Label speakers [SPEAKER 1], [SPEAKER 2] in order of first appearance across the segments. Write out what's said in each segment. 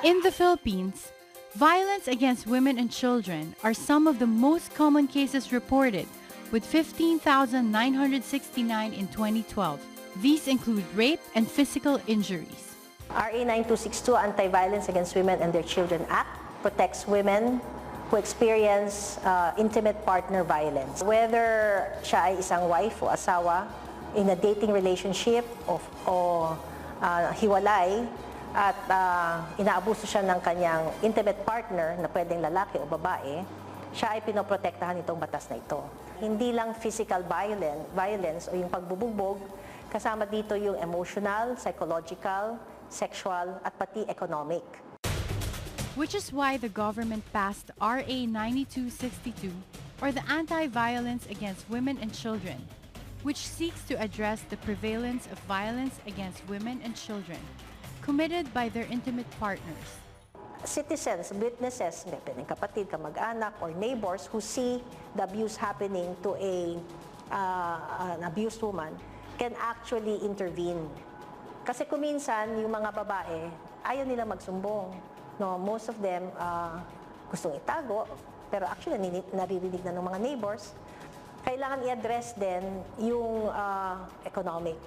[SPEAKER 1] In the Philippines, violence against women and children are some of the most common cases reported, with 15,969 in 2012. These include rape and physical injuries.
[SPEAKER 2] RA 9262, Anti-Violence Against Women and Their Children Act, protects women who experience intimate partner violence. Whether siya ay isang wife o asawa, in a dating relationship o hiwalay, at inaabuso siya ng kanyang intimate partner na pwedeng lalaki o babae, siya ay pinoprotektahan itong batas na ito. Hindi lang physical violence o yung pagbubugbog, kasama dito yung emotional, psychological, sexual, at pati economic.
[SPEAKER 1] Which is why the government passed RA 9262, or the Anti-Violence Against Women and Children, which seeks to address the prevalence of violence against women and children committed by their intimate partners.
[SPEAKER 2] Citizens, witnesses, pwedeng kapatid, kamag-anak, or neighbors who see the abuse happening to an abused woman can actually intervene. Kasi kuminsan, yung mga babae, ayaw nila magsumbong. No, most of them gustong itago, pero actually naririnig na ng mga neighbors. Kailangan i-address din yung economic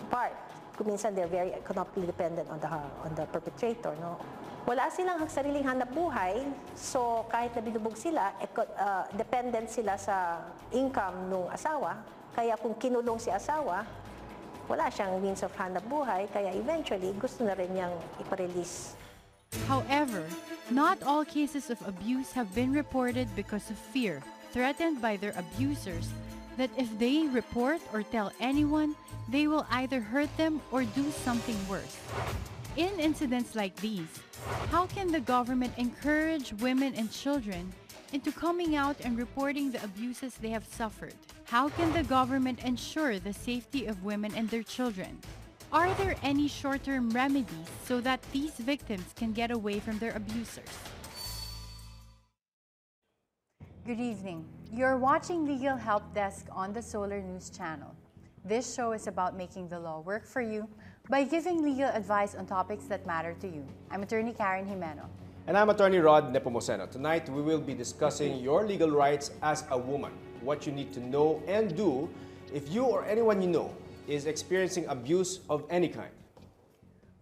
[SPEAKER 2] part. Kuminsan they're very economically dependent on the perpetrator, no? Wala silang sariling hanap buhay, so kahit na binubog sila, dependent sila sa income ng asawa. Kaya kung kinulong si asawa, wala siyang means of hanap buhay, kaya eventually gusto na rin niyang iparelease.
[SPEAKER 1] However, not all cases of abuse have been reported because of fear, threatened by their abusers, that if they report or tell anyone, they will either hurt them or do something worse. In incidents like these, how can the government encourage women and children into coming out and reporting the abuses they have suffered? How can the government ensure the safety of women and their children? Are there any short-term remedies so that these victims can get away from their abusers? Good evening. You're watching Legal Help Desk on the Solar News channel. This show is about making the law work for you by giving legal advice on topics that matter to you. I'm Attorney Karen Jimeno.
[SPEAKER 3] And I'm Attorney Rod Nepomuceno. Tonight, we will be discussing your legal rights as a woman, what you need to know and do if you or anyone you know is experiencing abuse of any kind.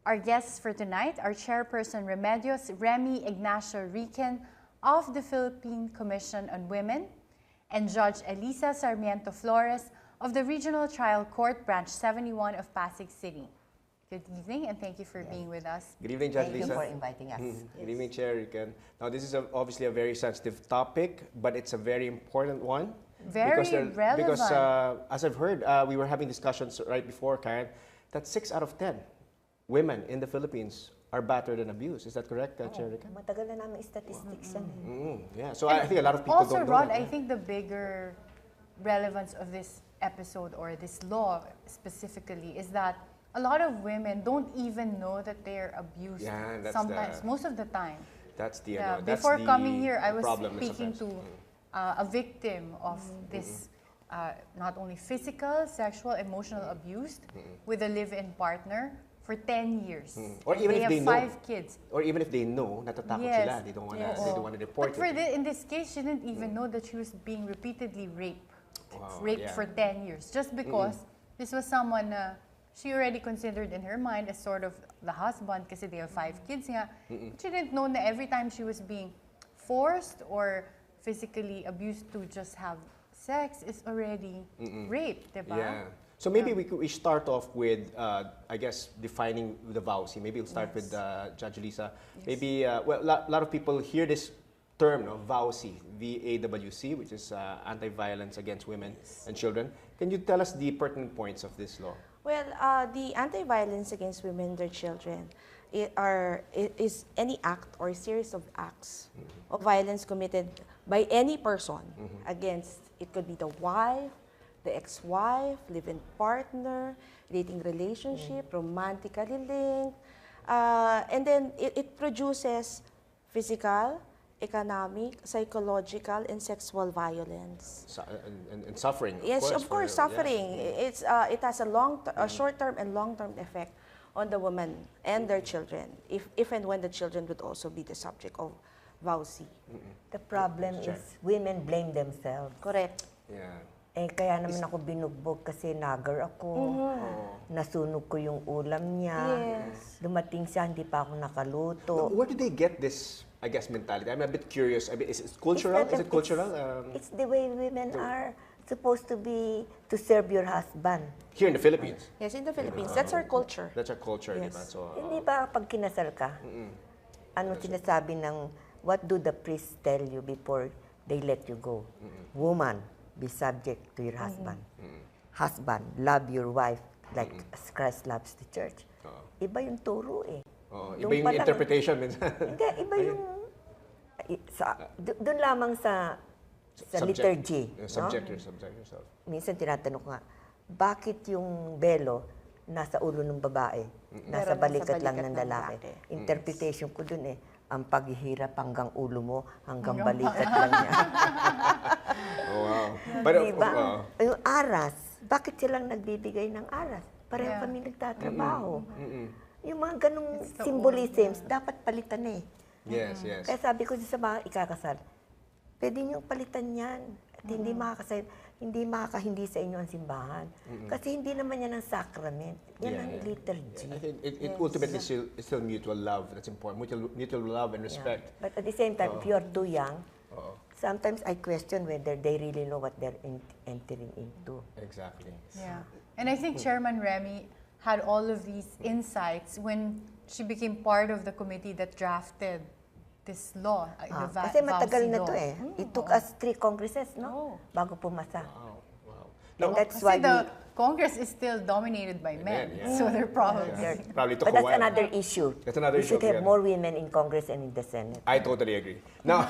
[SPEAKER 1] Our guests for tonight are Chairperson Remedios Remy Ignacio Riquen of the Philippine Commission on Women and Judge Elisa Sarmiento-Flores of the Regional Trial Court Branch 71 of Pasig City. Good evening and thank you for being with us.
[SPEAKER 3] Good evening, Judge
[SPEAKER 2] Thank
[SPEAKER 3] Lisa.
[SPEAKER 2] you for inviting us.
[SPEAKER 3] Good evening, Chair Riquen. Now, this is obviously a very sensitive topic, but it's a very important one.
[SPEAKER 1] Very relevant.
[SPEAKER 3] Because as I've heard, we were having discussions right before, Karen, that 6 out of 10 women in the Philippines are battered and abused. Is that correct, Chair Riquen?
[SPEAKER 2] Matagal na namin statistics yan.
[SPEAKER 3] Yeah, so I think a lot of people
[SPEAKER 1] also,
[SPEAKER 3] don't know
[SPEAKER 1] Rod,
[SPEAKER 3] that.
[SPEAKER 1] I think the bigger relevance of this episode or this law specifically is that a lot of women don't even know that they're abused.
[SPEAKER 3] Yeah, that's
[SPEAKER 1] sometimes, most of the time.
[SPEAKER 3] That's the
[SPEAKER 1] Yeah,
[SPEAKER 3] that's
[SPEAKER 1] before
[SPEAKER 3] the
[SPEAKER 1] coming here, I was
[SPEAKER 3] problem
[SPEAKER 1] speaking to a victim of this not only physical, sexual, emotional abuse with a live-in partner for 10 years.
[SPEAKER 3] Or even
[SPEAKER 1] they
[SPEAKER 3] if they
[SPEAKER 1] have
[SPEAKER 3] know.
[SPEAKER 1] 5 kids.
[SPEAKER 3] Or even if they know, natatakot
[SPEAKER 1] Yes.
[SPEAKER 3] sila. They don't want to.
[SPEAKER 1] Yes.
[SPEAKER 3] They don't want to report
[SPEAKER 1] But for
[SPEAKER 3] it.
[SPEAKER 1] in this case, she didn't even know that she was being repeatedly raped.
[SPEAKER 3] Wow,
[SPEAKER 1] Raped
[SPEAKER 3] yeah.
[SPEAKER 1] for 10 years. Just because this was someone she already considered in her mind as sort of the husband kasi they have 5 kids nga. But she didn't know that every time she was being forced or physically abused to just have sex is already rape, diba?
[SPEAKER 3] Yeah. So maybe we start off with, I guess, defining the VAWC. Maybe we'll start with Judge Lisa.
[SPEAKER 1] Yes.
[SPEAKER 3] Maybe, well, a lot of people hear this term, no, VAWC, VAWC, which is Anti-Violence Against Women and Children. Can you tell us the pertinent points of this law?
[SPEAKER 4] Well, the anti-violence against women and their children is any act or series of acts of violence committed by any person against, it could be the wife, the ex-wife, live-in partner, dating relationship, romantically linked, and then it produces physical, economic, psychological, and sexual violence.
[SPEAKER 3] And suffering,
[SPEAKER 4] Yes, of course,
[SPEAKER 3] for-
[SPEAKER 4] suffering.
[SPEAKER 3] yeah.
[SPEAKER 4] It has a short-term and long-term effect on the woman and their children, if and when the children would also be the subject of VAWC.
[SPEAKER 5] The problem is women blame themselves.
[SPEAKER 4] Correct.
[SPEAKER 3] Yeah.
[SPEAKER 5] Eh, kaya naman ako binugbog kasi nagger ako. Nasunog ko yung ulam niya.
[SPEAKER 4] Yes.
[SPEAKER 5] Dumating siya, hindi pa ako nakaluto.
[SPEAKER 3] Where do they get this, I guess, mentality? I'm a bit curious. I mean, is it cultural? Is it cultural?
[SPEAKER 5] It's the way women are supposed to be, to serve your husband.
[SPEAKER 3] Here in the Philippines.
[SPEAKER 4] Yes, in the Philippines. That's our culture.
[SPEAKER 3] That's our culture,
[SPEAKER 4] Yes.
[SPEAKER 3] diba? So,
[SPEAKER 5] Hindi ba pag kinasal ka, ano sinasabi ng, what do the priests tell you before they let you go? Woman, be subject to your husband. Husband, love your wife like as Christ loves the church. Iba yung turo eh.
[SPEAKER 3] iba yung interpretation minsan.
[SPEAKER 5] Hindi, iba yung, doon lamang sa liturgy.
[SPEAKER 3] Subject yourself.
[SPEAKER 5] Minsan tinatanong ko nga, bakit yung belo nasa ulo ng babae, nasa balikat lang ng lalaki? Interpretation ko dun eh, ang paghihirap hanggang ulo mo, hanggang balikat lang niya.
[SPEAKER 3] Oh, wow. Pero,
[SPEAKER 5] diba? Yung aras, bakit silang nagbibigay ng aras? Pareho kami nagtatrabaho. Yung mga ganong symbolisms, dapat palitan eh.
[SPEAKER 3] Yes, yes.
[SPEAKER 5] Kaya sabi ko sa mga ikakasal, pwede niyong palitan yan. At hindi makakahindi sa inyo ang simbahan. Kasi hindi naman yan ang sacrament. Yan ang liturgy.
[SPEAKER 3] I think it ultimately is still mutual love. That's important. Mutual love and respect.
[SPEAKER 5] But at the same time, if you're too young, sometimes I question whether they really know what they're entering into.
[SPEAKER 3] Exactly.
[SPEAKER 1] Yeah. And I think Chairman Remy had all of these insights when she became part of the committee that drafted this law, the
[SPEAKER 5] Kasi matagal
[SPEAKER 1] VAWC
[SPEAKER 5] na
[SPEAKER 1] law.
[SPEAKER 5] to eh. It took us 3 congresses, no? Bago pumasa.
[SPEAKER 3] Wow.
[SPEAKER 5] And that's
[SPEAKER 1] Kasi
[SPEAKER 5] why
[SPEAKER 1] the Congress is still dominated by men, so they're probably...
[SPEAKER 3] Probably took
[SPEAKER 5] But
[SPEAKER 3] a
[SPEAKER 5] that's
[SPEAKER 3] while.
[SPEAKER 5] another issue.
[SPEAKER 3] That's another
[SPEAKER 5] we should
[SPEAKER 3] issue,
[SPEAKER 5] have more women in Congress and in the Senate.
[SPEAKER 3] I totally agree. Now,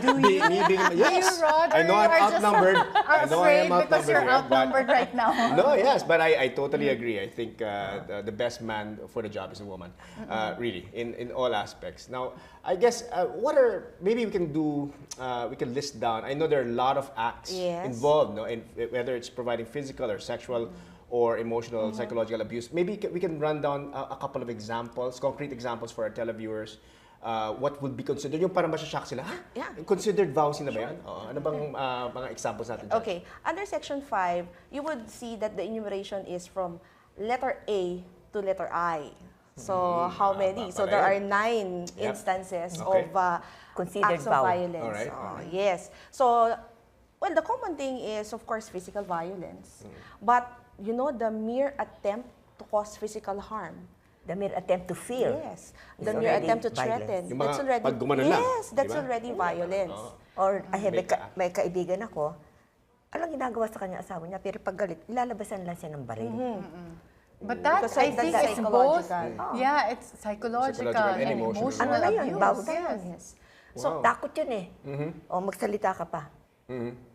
[SPEAKER 1] Do
[SPEAKER 3] yes,
[SPEAKER 1] you, Rod?
[SPEAKER 3] I know
[SPEAKER 1] Or
[SPEAKER 3] I'm
[SPEAKER 1] you are just
[SPEAKER 3] outnumbered. I know I
[SPEAKER 1] afraid
[SPEAKER 3] am
[SPEAKER 1] because you're
[SPEAKER 3] outnumbered here, but
[SPEAKER 1] outnumbered right now.
[SPEAKER 3] no, yes, but I totally agree. I think the best man for the job is a woman, really, in all aspects. Now, I guess maybe we can do, we can list down. I know there are a lot of acts involved, no, in whether it's providing physical or sexual or emotional, psychological abuse. Maybe we can run down a couple of examples, concrete examples for our televiewers. What would be considered? Yung parang masashock sila, ha?
[SPEAKER 4] Yeah.
[SPEAKER 3] Considered VAWC na ba yan? Ano bang mga examples natin dyan?
[SPEAKER 4] Okay. Under Section 5, you would see that the enumeration is from letter A to letter I. So, how many? So, there are 9 instances of
[SPEAKER 5] Considered
[SPEAKER 4] acts of
[SPEAKER 5] VAW.
[SPEAKER 4] violence.
[SPEAKER 3] Alright,
[SPEAKER 4] Yes. So, well, the common thing is, of course, physical violence. But, you know, the mere attempt to cause physical harm.
[SPEAKER 5] The mere attempt to fear.
[SPEAKER 4] Yes.
[SPEAKER 5] Is
[SPEAKER 4] The mere
[SPEAKER 5] already
[SPEAKER 4] attempt to
[SPEAKER 5] violence.
[SPEAKER 4] threaten.
[SPEAKER 3] Yung
[SPEAKER 4] That's
[SPEAKER 3] mga
[SPEAKER 4] already,
[SPEAKER 3] pag gumanon lang,
[SPEAKER 4] yes, that's
[SPEAKER 3] di ba?
[SPEAKER 4] already violence.
[SPEAKER 5] Or I have may kaibigan ako, alang ginagawa sa kanya asawa niya, pero pag galit, ilalabasan lang siya ng baril.
[SPEAKER 1] But that,
[SPEAKER 4] Because
[SPEAKER 1] I
[SPEAKER 4] that's
[SPEAKER 1] think it's both,
[SPEAKER 4] psychological.
[SPEAKER 1] yeah, it's psychological and emotional
[SPEAKER 5] Ano na yun?
[SPEAKER 1] abuse.
[SPEAKER 5] Bawal
[SPEAKER 1] Yes.
[SPEAKER 4] Yes.
[SPEAKER 5] So, takot yun eh. O magsalita ka pa.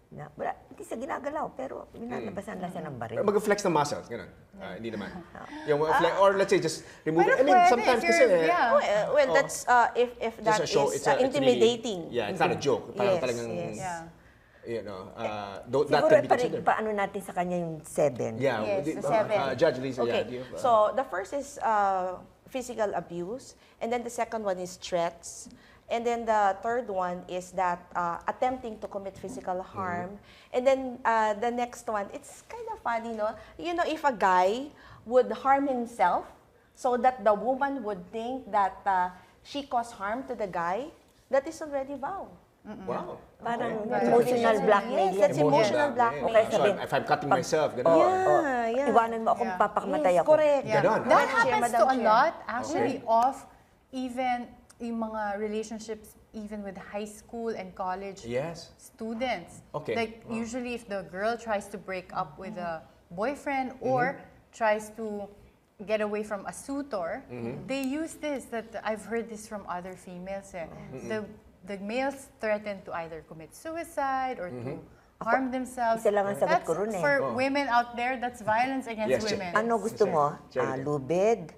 [SPEAKER 5] Na, wala, hindi siya ginagalaw, pero binalabasan lang siya ng baril.
[SPEAKER 3] Mag-flex ng muscles, gano'n. Hindi naman. Yung or let's say just remove it. I
[SPEAKER 1] Pero
[SPEAKER 3] mean,
[SPEAKER 1] pwede
[SPEAKER 3] sometimes
[SPEAKER 1] if
[SPEAKER 3] kasi,
[SPEAKER 1] you're- yeah.
[SPEAKER 4] Well, that's if
[SPEAKER 3] just
[SPEAKER 4] that
[SPEAKER 3] a show.
[SPEAKER 4] is
[SPEAKER 3] It's really-
[SPEAKER 4] intimidating.
[SPEAKER 3] yeah, it's not a joke. Parang
[SPEAKER 4] Yes,
[SPEAKER 3] talagang,
[SPEAKER 4] yes.
[SPEAKER 1] Yeah.
[SPEAKER 3] you know, that
[SPEAKER 5] Siguro
[SPEAKER 3] can be considered.
[SPEAKER 5] paano natin sa kanya yung 7.
[SPEAKER 3] Yeah.
[SPEAKER 4] Yes,
[SPEAKER 3] di-
[SPEAKER 4] the 7.
[SPEAKER 3] Judge Lisa,
[SPEAKER 4] Okay,
[SPEAKER 3] yeah. do you have,
[SPEAKER 4] so the first is physical abuse, and then the second one is threats, and then the third one is that attempting to commit physical harm, and then the next one, it's kind of funny, no? You know, if a guy would harm himself so that the woman would think that she caused harm to the guy, that is already vow.
[SPEAKER 3] Wow.
[SPEAKER 5] Parang
[SPEAKER 3] Okay.
[SPEAKER 5] emotional blackmail
[SPEAKER 4] Yes,
[SPEAKER 5] yan.
[SPEAKER 4] that's emotional blackmail.
[SPEAKER 5] Okay,
[SPEAKER 3] So
[SPEAKER 5] sabihin,
[SPEAKER 3] if I'm cutting myself, gano'n.
[SPEAKER 4] Yeah.
[SPEAKER 5] Iwanan mo akong papakamatay
[SPEAKER 4] Yes,
[SPEAKER 5] ako.
[SPEAKER 4] correct.
[SPEAKER 1] Yeah.
[SPEAKER 3] Ganon,
[SPEAKER 1] That
[SPEAKER 4] Madam Chair,
[SPEAKER 1] happens
[SPEAKER 4] Madam
[SPEAKER 1] to a
[SPEAKER 4] Chair.
[SPEAKER 1] lot, actually, of even yung mga relationships even with high school and college
[SPEAKER 3] Yes.
[SPEAKER 1] students.
[SPEAKER 3] Okay.
[SPEAKER 1] Like, usually if the girl tries to break up with a boyfriend or tries to get away from a suitor, they use this, that I've heard this from other females. The males threaten to either commit suicide or to harm themselves.
[SPEAKER 5] isa lang ang sagot
[SPEAKER 1] That's,
[SPEAKER 5] ko ron eh.
[SPEAKER 1] for women out there, that's violence against
[SPEAKER 3] Yes,
[SPEAKER 1] women.
[SPEAKER 5] Ano gusto mo?
[SPEAKER 3] Sorry.
[SPEAKER 5] Lubid?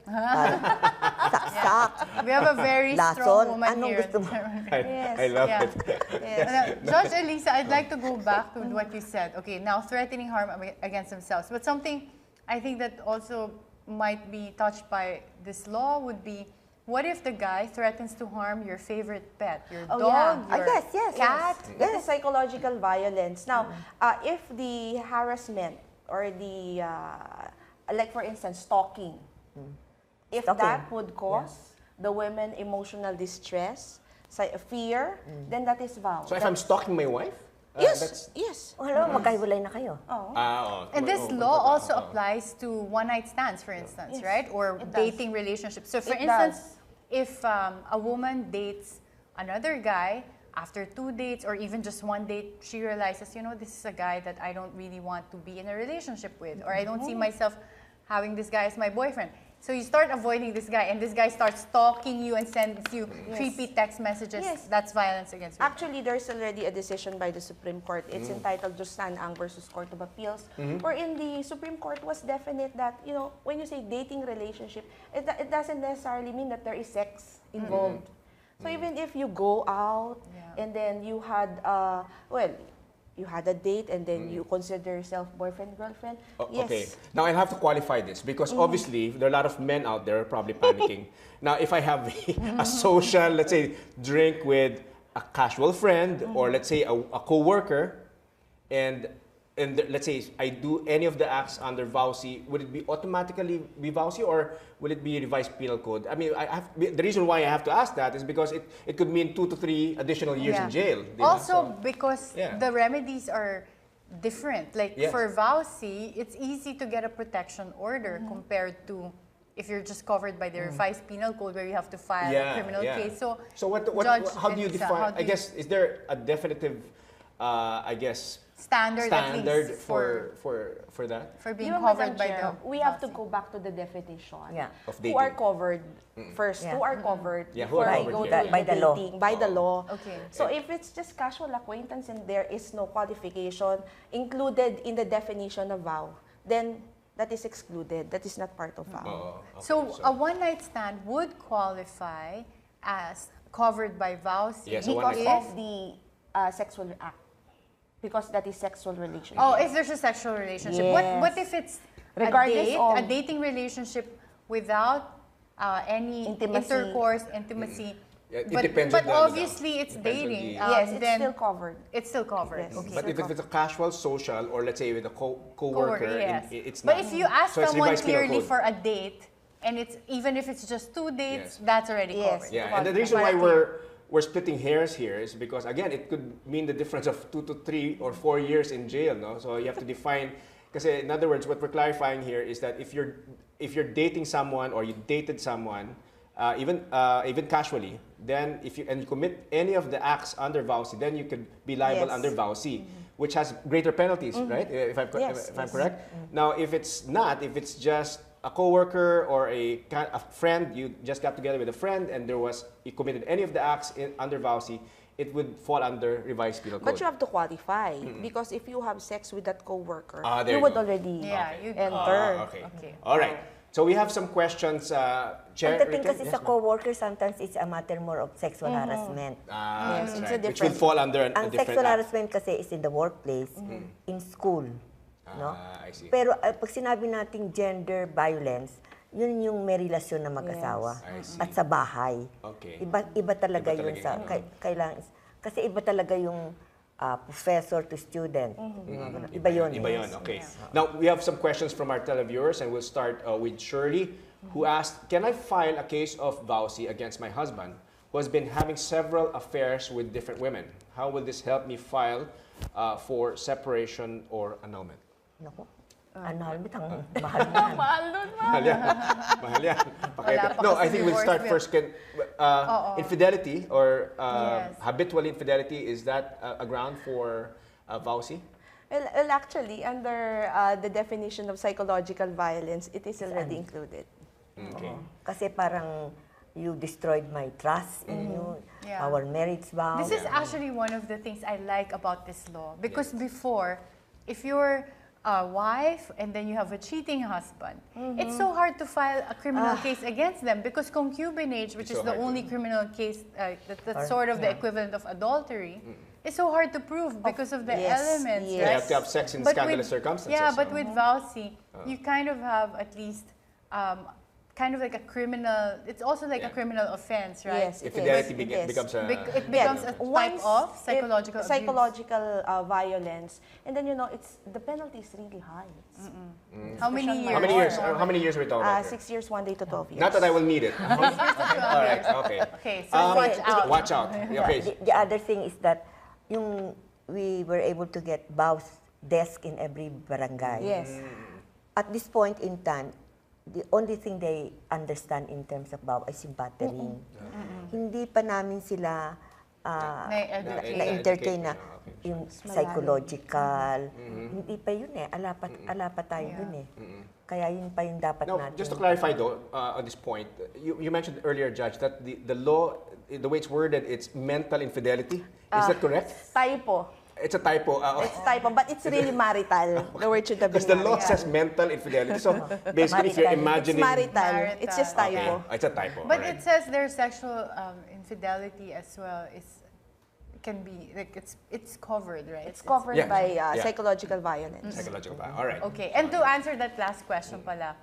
[SPEAKER 5] Saksak?
[SPEAKER 1] We have a very
[SPEAKER 5] Lason?
[SPEAKER 1] strong woman
[SPEAKER 5] Anong
[SPEAKER 1] here.
[SPEAKER 5] gusto mo?
[SPEAKER 3] I love
[SPEAKER 1] Yeah.
[SPEAKER 3] it.
[SPEAKER 1] Judge Elisa, I'd like to go back to what you said. Okay, now threatening harm against themselves. But something I think that also might be touched by this law would be, what if the guy threatens to harm your favorite pet, your
[SPEAKER 4] Oh,
[SPEAKER 1] dog,
[SPEAKER 4] yeah.
[SPEAKER 1] your
[SPEAKER 5] Yes.
[SPEAKER 1] cat?
[SPEAKER 4] That is psychological violence. Now, if the harassment or the, like for instance, stalking, if
[SPEAKER 5] Stalking.
[SPEAKER 4] that would cause the women emotional distress, fear, then that is VAWC.
[SPEAKER 3] So if I'm stalking my wife?
[SPEAKER 4] Yes, yes.
[SPEAKER 5] O, alam mo, magkahiwalay na kayo.
[SPEAKER 1] And this law also applies to one-night stands, for instance,
[SPEAKER 4] Yes,
[SPEAKER 1] right? Or
[SPEAKER 4] it does.
[SPEAKER 1] dating relationships. So, for
[SPEAKER 4] It
[SPEAKER 1] instance,
[SPEAKER 4] does.
[SPEAKER 1] if a woman dates another guy, after 2 dates or even just 1 date, she realizes, you know, this is a guy that I don't really want to be in a relationship with, or I don't see myself having this guy as my boyfriend. So you start avoiding this guy, and this guy starts stalking you and sends you creepy text messages.
[SPEAKER 4] Yes.
[SPEAKER 1] That's violence against women.
[SPEAKER 4] Actually, there's already a decision by the Supreme Court. It's entitled Justan Ang versus Court of Appeals, wherein the Supreme Court was definite that, you know, when you say dating relationship, it doesn't necessarily mean that there is sex involved. So even if you go out and then you had, you had a date and then you consider yourself boyfriend, girlfriend, yes.
[SPEAKER 3] Okay. Now I have to qualify this because obviously there are a lot of men out there probably panicking. Now if I have a social, let's say, drink with a casual friend or let's say a co-worker, and let's say I do any of the acts under VAWC, would it be automatically be VAWC or will it be revised penal code? I mean, the reason why I have to ask that is because it could mean 2 to 3 additional years in jail. di ba?
[SPEAKER 1] Also,
[SPEAKER 3] So-
[SPEAKER 1] because
[SPEAKER 3] Yeah.
[SPEAKER 1] the remedies are different. Like
[SPEAKER 3] Yes.
[SPEAKER 1] for VAWC, it's easy to get a protection order compared to if you're just covered by the revised penal code where you have to file a criminal case. So
[SPEAKER 3] how do you define? I guess is there a definitive, I guess,
[SPEAKER 1] standard at least
[SPEAKER 3] for that?
[SPEAKER 1] for being
[SPEAKER 4] Madam
[SPEAKER 1] covered by
[SPEAKER 4] Chair,
[SPEAKER 1] the
[SPEAKER 4] we have to
[SPEAKER 1] VAWC.
[SPEAKER 4] go back to the definition.
[SPEAKER 5] Yeah.
[SPEAKER 3] Of
[SPEAKER 4] Who are
[SPEAKER 3] dating.
[SPEAKER 4] covered first?
[SPEAKER 5] Yeah.
[SPEAKER 4] Who are covered
[SPEAKER 3] Yeah, who
[SPEAKER 4] before
[SPEAKER 3] are
[SPEAKER 4] we
[SPEAKER 3] covered,
[SPEAKER 4] go
[SPEAKER 3] yeah.
[SPEAKER 4] to
[SPEAKER 5] By the law.
[SPEAKER 4] dating? By the law.
[SPEAKER 1] Okay.
[SPEAKER 4] So if it's just casual acquaintance and there is no qualification included in the definition of vow, then that is excluded. That is not part of vow.
[SPEAKER 3] Okay,
[SPEAKER 1] So a one-night stand would qualify as covered by VAWC
[SPEAKER 3] Yes, a
[SPEAKER 4] Because
[SPEAKER 3] one-night
[SPEAKER 1] if,
[SPEAKER 4] of the sexual act. Because that is sexual relationship.
[SPEAKER 1] oh, if there's a sexual relationship.
[SPEAKER 4] Yes.
[SPEAKER 1] What if it's
[SPEAKER 4] Regardless of-
[SPEAKER 1] a dating relationship without any
[SPEAKER 4] Intimacy.
[SPEAKER 1] intercourse, intimacy?
[SPEAKER 3] Yeah, it
[SPEAKER 1] but
[SPEAKER 3] depends
[SPEAKER 1] but
[SPEAKER 3] on the-
[SPEAKER 1] obviously it's
[SPEAKER 3] depends on
[SPEAKER 1] dating.
[SPEAKER 3] the-
[SPEAKER 4] Yes, it's
[SPEAKER 1] then
[SPEAKER 4] still covered.
[SPEAKER 1] It's still covered.
[SPEAKER 4] Yes.
[SPEAKER 1] Okay.
[SPEAKER 3] But if it's a casual social or let's say with a co-worker,
[SPEAKER 1] yes.
[SPEAKER 3] it's
[SPEAKER 1] But
[SPEAKER 3] not.
[SPEAKER 1] if you ask
[SPEAKER 3] So it's
[SPEAKER 1] someone
[SPEAKER 3] revised penal
[SPEAKER 1] clearly
[SPEAKER 3] code.
[SPEAKER 1] for a date, and it's even if it's just 2 dates,
[SPEAKER 3] Yes.
[SPEAKER 1] that's already
[SPEAKER 4] Yes.
[SPEAKER 1] covered.
[SPEAKER 3] Yeah, and the reason why we're splitting hairs here is because again it could mean the difference of 2 to 3 or 4 years in jail, no? So you have to define. Because in other words, what we're clarifying here is that if you're dating someone or you dated someone, even casually, then if you commit any of the acts under VAWC, then you could be liable
[SPEAKER 4] Yes.
[SPEAKER 3] under VAWC, which has greater penalties, right? If I'm
[SPEAKER 4] Yes,
[SPEAKER 3] if I'm correct. Now, if it's not, if it's just a coworker or a friend, you just got together with a friend and you committed any of the acts under VAWC, it would fall under revised penal code.
[SPEAKER 4] But you have to qualify because if you have sex with that coworker,
[SPEAKER 3] There
[SPEAKER 4] you
[SPEAKER 3] you
[SPEAKER 4] would
[SPEAKER 3] go.
[SPEAKER 4] already
[SPEAKER 1] Yeah, you
[SPEAKER 4] enter.
[SPEAKER 3] Okay.
[SPEAKER 1] Okay.
[SPEAKER 3] All right. So we have some questions, Chair.
[SPEAKER 5] Ang dating
[SPEAKER 3] Ricky?
[SPEAKER 5] kasi
[SPEAKER 3] Yes,
[SPEAKER 5] sa
[SPEAKER 3] ma'am.
[SPEAKER 5] co-worker, sometimes it's a matter more of sexual harassment.
[SPEAKER 3] That's
[SPEAKER 4] it's
[SPEAKER 3] right.
[SPEAKER 4] a
[SPEAKER 3] Which would
[SPEAKER 4] different-
[SPEAKER 3] fall under a
[SPEAKER 5] Ang
[SPEAKER 3] different
[SPEAKER 5] sexual
[SPEAKER 3] act.
[SPEAKER 5] harassment kasi is in the workplace, in school. No?
[SPEAKER 3] I see.
[SPEAKER 5] Pero pag sinabi nating gender violence, yun yung may relasyon na mag-asawa.
[SPEAKER 3] I see.
[SPEAKER 5] At sa bahay.
[SPEAKER 3] Okay.
[SPEAKER 5] Iba talaga
[SPEAKER 3] Iba
[SPEAKER 5] yun
[SPEAKER 3] talaga
[SPEAKER 5] sa
[SPEAKER 3] yun.
[SPEAKER 5] kailangan. Kasi iba talaga yung professor to student. Iba yun.
[SPEAKER 3] Iba yun, okay. Now, we have some questions from our televiewers and we'll start with Shirley, who asked, can I file a case of VAWC against my husband who has been having several affairs with different women? How will this help me file for separation or annulment?
[SPEAKER 5] Naku. Annulment, ang mahal na.
[SPEAKER 3] Mahal yan. Mahal yan. Okay.
[SPEAKER 1] Wala pa
[SPEAKER 3] No,
[SPEAKER 1] kasi
[SPEAKER 3] I think we'll
[SPEAKER 1] divorce
[SPEAKER 3] start
[SPEAKER 1] bill.
[SPEAKER 3] first. Infidelity or
[SPEAKER 1] Yes.
[SPEAKER 3] habitual infidelity, is that a ground for VAWC?
[SPEAKER 4] Well, actually, under the definition of psychological violence, it is already included.
[SPEAKER 3] Okay.
[SPEAKER 5] Kasi parang you destroyed my trust in you,
[SPEAKER 1] Yeah.
[SPEAKER 5] our marriage vow.
[SPEAKER 1] This is actually one of the things I like about this law because before, if you're a wife and then you have a cheating husband, it's so hard to file a criminal case against them because concubinage, which
[SPEAKER 3] It's
[SPEAKER 1] is
[SPEAKER 3] so
[SPEAKER 1] the
[SPEAKER 3] hard
[SPEAKER 1] only
[SPEAKER 3] to-
[SPEAKER 1] criminal case that's
[SPEAKER 5] Or-
[SPEAKER 1] sort of the
[SPEAKER 5] yeah.
[SPEAKER 1] equivalent of adultery, it's so hard to prove because of the
[SPEAKER 4] yes,
[SPEAKER 1] elements,
[SPEAKER 4] yes.
[SPEAKER 3] They
[SPEAKER 1] right?
[SPEAKER 3] have to have sex in
[SPEAKER 1] But
[SPEAKER 3] scandalous
[SPEAKER 1] with-
[SPEAKER 3] circumstances.
[SPEAKER 1] Yeah, but
[SPEAKER 3] so-
[SPEAKER 1] with VAWC, you kind of have at least kind of like a criminal, it's also like a criminal offense, right?
[SPEAKER 4] Yes, it
[SPEAKER 3] Infidelity
[SPEAKER 4] is. It is.
[SPEAKER 3] becomes a...
[SPEAKER 1] It becomes a type of psychological abuse.
[SPEAKER 4] Psychological violence. And then, the penalty is really high.
[SPEAKER 1] How many years?
[SPEAKER 3] How many years? How many years are we talking about?
[SPEAKER 4] 6 years, 1 day to 12 years.
[SPEAKER 3] Not that I will need it. All right, okay.
[SPEAKER 1] Okay, so watch out.
[SPEAKER 3] Watch out. Okay.
[SPEAKER 5] The other thing is that we were able to get VAWC desk in every barangay.
[SPEAKER 4] Yes.
[SPEAKER 5] At this point in time, the only thing they understand in terms of VAWC is yung battering. Hindi pa namin sila na-entertain na yung psychological. Hindi pa yun eh. Ala pa tayo dun eh. Kaya yun pa yung dapat natin.
[SPEAKER 3] Just to clarify though, on this point, you mentioned earlier, Judge, that the law, the way it's worded, it's mental infidelity. Is that correct?
[SPEAKER 4] Typo.
[SPEAKER 3] It's a typo.
[SPEAKER 4] It's typo, but it's really marital. The word should have been
[SPEAKER 3] Because the law
[SPEAKER 4] marital.
[SPEAKER 3] says mental infidelity. So basically, if you're imagining...
[SPEAKER 4] It's marital. It's just typo.
[SPEAKER 3] Okay. It's a typo.
[SPEAKER 1] But
[SPEAKER 3] alright.
[SPEAKER 1] it says there's sexual infidelity as well. Can be like it's covered, right?
[SPEAKER 4] It's covered by psychological violence.
[SPEAKER 3] Psychological violence. All right.
[SPEAKER 1] Okay. And to answer that last question, pala,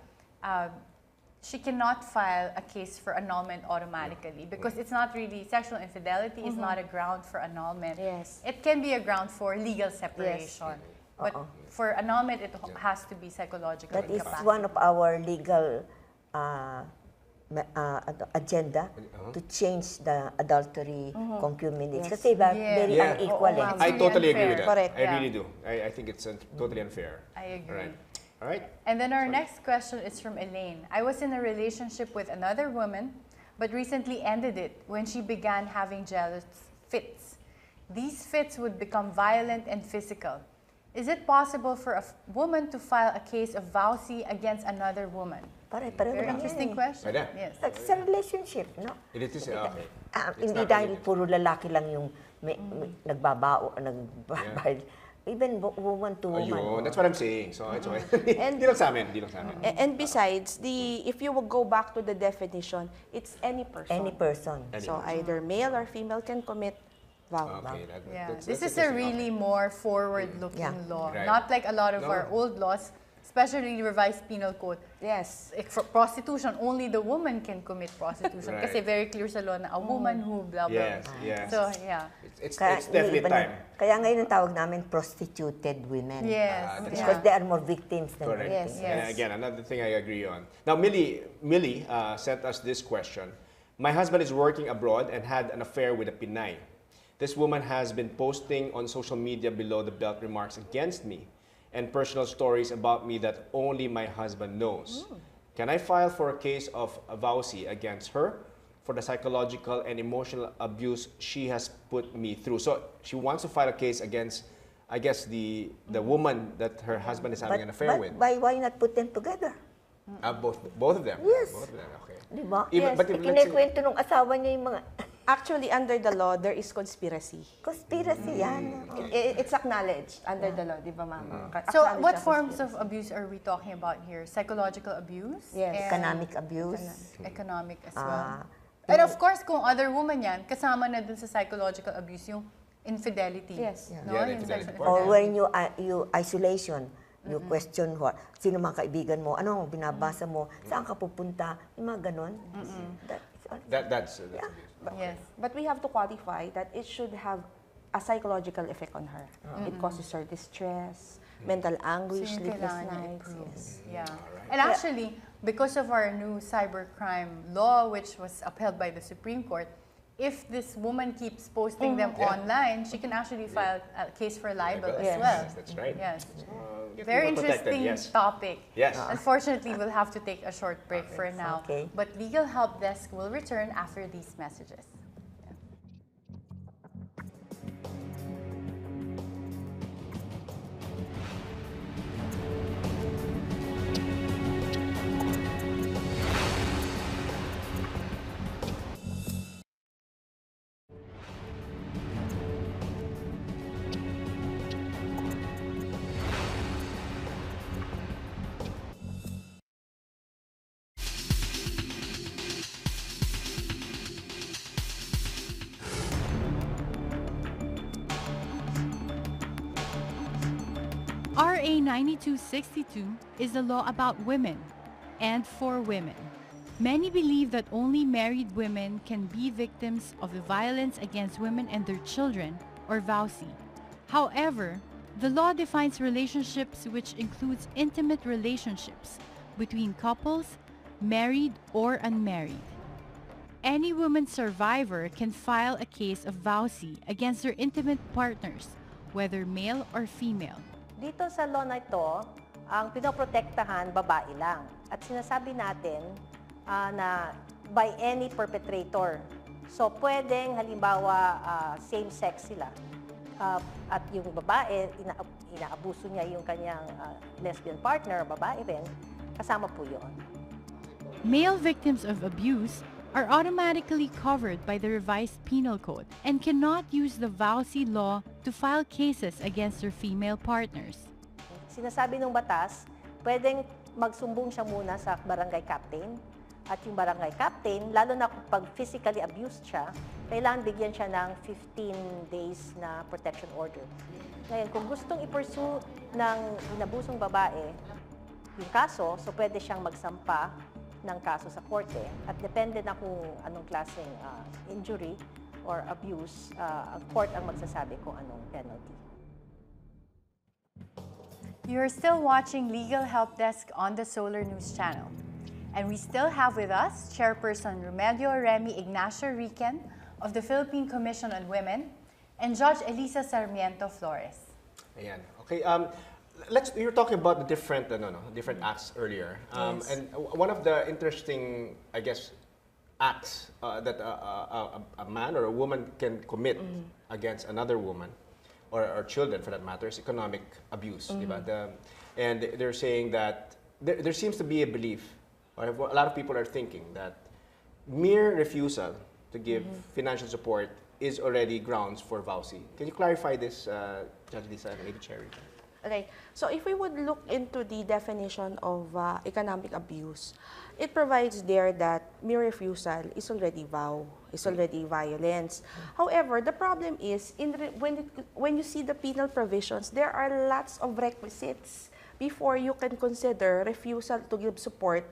[SPEAKER 1] she cannot file a case for annulment automatically because it's not really sexual infidelity is not a ground for annulment.
[SPEAKER 4] Yes.
[SPEAKER 1] It can be a ground for legal separation. But for annulment, it has to be psychological
[SPEAKER 5] That is
[SPEAKER 1] incapacity.
[SPEAKER 5] one of our legal agenda to change the adultery concubinage. Kasi very unequal eh.
[SPEAKER 3] I totally agree with that.
[SPEAKER 4] Correct.
[SPEAKER 3] I really do. I think it's totally unfair.
[SPEAKER 1] I agree.
[SPEAKER 3] All right. All right.
[SPEAKER 1] And then our next question is from Elaine. I was in a relationship with another woman, but recently ended it when she began having jealous fits. These fits would become violent and physical. Is it possible for a woman to file a case of VAWC against another woman?
[SPEAKER 5] Pareho
[SPEAKER 1] Very
[SPEAKER 5] lang
[SPEAKER 1] interesting
[SPEAKER 5] yan
[SPEAKER 1] question.
[SPEAKER 3] Pwede.
[SPEAKER 1] Yes.
[SPEAKER 5] Sa relationship, no?
[SPEAKER 3] It is, okay.
[SPEAKER 5] Hindi dahil puro lalaki lang yung nagbabao, even woman to woman.
[SPEAKER 3] Ayun, that's what I'm saying. So it's okay. Hindi lang sa amin.
[SPEAKER 4] And besides, if you will go back to the definition, it's any person.
[SPEAKER 5] Any person.
[SPEAKER 4] So either male or female can commit VAWC.
[SPEAKER 3] Okay,
[SPEAKER 1] This is a really more forward-looking law.
[SPEAKER 3] Right.
[SPEAKER 1] Not like a lot of our old laws, especially the revised penal code.
[SPEAKER 4] Yes.
[SPEAKER 1] For prostitution, only the woman can commit prostitution.
[SPEAKER 3] Right.
[SPEAKER 1] Kasi very clear sa law na a woman who blah blah.
[SPEAKER 3] Yes.
[SPEAKER 1] So yeah.
[SPEAKER 3] It's definitely time.
[SPEAKER 5] Kaya ngayon ang tawag namin prostituted women.
[SPEAKER 1] Yes.
[SPEAKER 5] Because they are more victims than
[SPEAKER 3] Correct.
[SPEAKER 5] victims.
[SPEAKER 1] Yes.
[SPEAKER 3] And again, another thing I agree on. Now, Millie sent us this question. My husband is working abroad and had an affair with a Pinay. This woman has been posting on social media below the belt remarks against me and personal stories about me that only my husband knows. Can I file for a case of VAWC against her for the psychological and emotional abuse she has put me through? So she wants to file a case against, I guess, the woman that her husband is having an affair with.
[SPEAKER 5] Why not put them together?
[SPEAKER 3] Both of them?
[SPEAKER 5] Yes.
[SPEAKER 3] Both of them, okay.
[SPEAKER 5] Diba?
[SPEAKER 3] Even- but if, let's say-
[SPEAKER 5] Kinikwento nung asawa niya yung mga
[SPEAKER 4] Actually, under the law, there is conspiracy.
[SPEAKER 5] conspiracy yan.
[SPEAKER 4] It's acknowledged under the law, di ba, Mama?
[SPEAKER 1] So
[SPEAKER 4] Acknowledged
[SPEAKER 1] what
[SPEAKER 4] as
[SPEAKER 1] forms
[SPEAKER 4] conspiracy.
[SPEAKER 1] of abuse are we talking about here? Psychological abuse?
[SPEAKER 4] Yes.
[SPEAKER 1] And
[SPEAKER 5] Economic abuse.
[SPEAKER 1] economic as well.
[SPEAKER 5] Ah,
[SPEAKER 1] And of course, kung other woman yan, kasama na dun sa psychological abuse yung infidelity.
[SPEAKER 4] Yes.
[SPEAKER 1] No?
[SPEAKER 3] Yeah, the
[SPEAKER 1] Yung
[SPEAKER 3] infidelity
[SPEAKER 1] sexual
[SPEAKER 3] part.
[SPEAKER 5] or
[SPEAKER 1] infidelity.
[SPEAKER 5] when you isolation, you question what, sino mga kaibigan mo, ano ang binabasa mo, saan ka pupunta, yung mga ganon.
[SPEAKER 3] That's abuse.
[SPEAKER 1] Yes.
[SPEAKER 4] But we have to qualify that it should have a psychological effect on her. It causes her distress, mental anguish,
[SPEAKER 1] So yung
[SPEAKER 4] sleepless
[SPEAKER 1] kailangan niya
[SPEAKER 4] nights.
[SPEAKER 1] i-prove.
[SPEAKER 4] Yes.
[SPEAKER 1] Yeah. And actually, because of our new cybercrime law, which was upheld by the Supreme Court, if this woman keeps posting them online, she can actually file a case for libel as
[SPEAKER 4] Yes.
[SPEAKER 1] well.
[SPEAKER 3] Yes, that's right.
[SPEAKER 1] Yes.
[SPEAKER 3] Get
[SPEAKER 1] Very
[SPEAKER 3] people protected,
[SPEAKER 1] interesting
[SPEAKER 3] yes.
[SPEAKER 1] topic.
[SPEAKER 3] Yes.
[SPEAKER 1] Unfortunately, we'll have to take a short break for now.
[SPEAKER 5] Okay.
[SPEAKER 1] But Legal Help Desk will return after these messages. RA 9262 is a law about women. and for women. Many believe that only married women can be victims of the Violence Against Women and Their Children, or VAWC. However, the law defines relationships which includes intimate relationships between couples, married or unmarried. Any woman survivor can file a case of VAWC against their intimate partners, whether male or female.
[SPEAKER 2] Dito sa law na ito, ang pinoprotektahan babae lang. At sinasabi natin na by any perpetrator. So pwedeng halimbawa same-sex sila. At yung babae, inaabuso niya yung kanyang lesbian partner, babae rin, kasama po yun.
[SPEAKER 1] Male victims of abuse are automatically covered by the revised penal code and cannot use the VAWC law to file cases against their female partners.
[SPEAKER 2] Sinasabi ng batas, pwedeng magsumbong siya muna sa barangay captain. At yung barangay captain, lalo na pag physically abused siya, kailangan bigyan siya ng 15 days na protection order. Ngayon, kung gustong i-pursue ng inabusong babae yung kaso, so pwede siyang magsampa ng kaso sa korte. At depende na kung anong klaseng injury or abuse, ang court ang magsasabi kung anong penalty.
[SPEAKER 6] You're still watching Legal Help Desk on the Solar News Channel. And we still have with us Chairperson Romelio Remy Ignacio Riquen of the Philippine Commission on Women and Judge Elisa Sarmiento-Flores.
[SPEAKER 3] Ayan. Okay, you were talking about the different acts earlier.
[SPEAKER 6] Yes.
[SPEAKER 3] And one of the interesting, I guess, acts that a man or a woman can commit against another woman or children, for that matter, is economic abuse. Diba? And they're saying that there seems to be a belief, or a lot of people are thinking, that mere refusal to give financial support is already grounds for VAWC. Can you clarify this, Judge Lisa and Lady Cherry?
[SPEAKER 4] Okay, so if we would look into the definition of economic abuse, it provides there that mere refusal is already vow, is already violence. However, the problem is when you see the penal provisions, there are lots of requisites before you can consider refusal to give support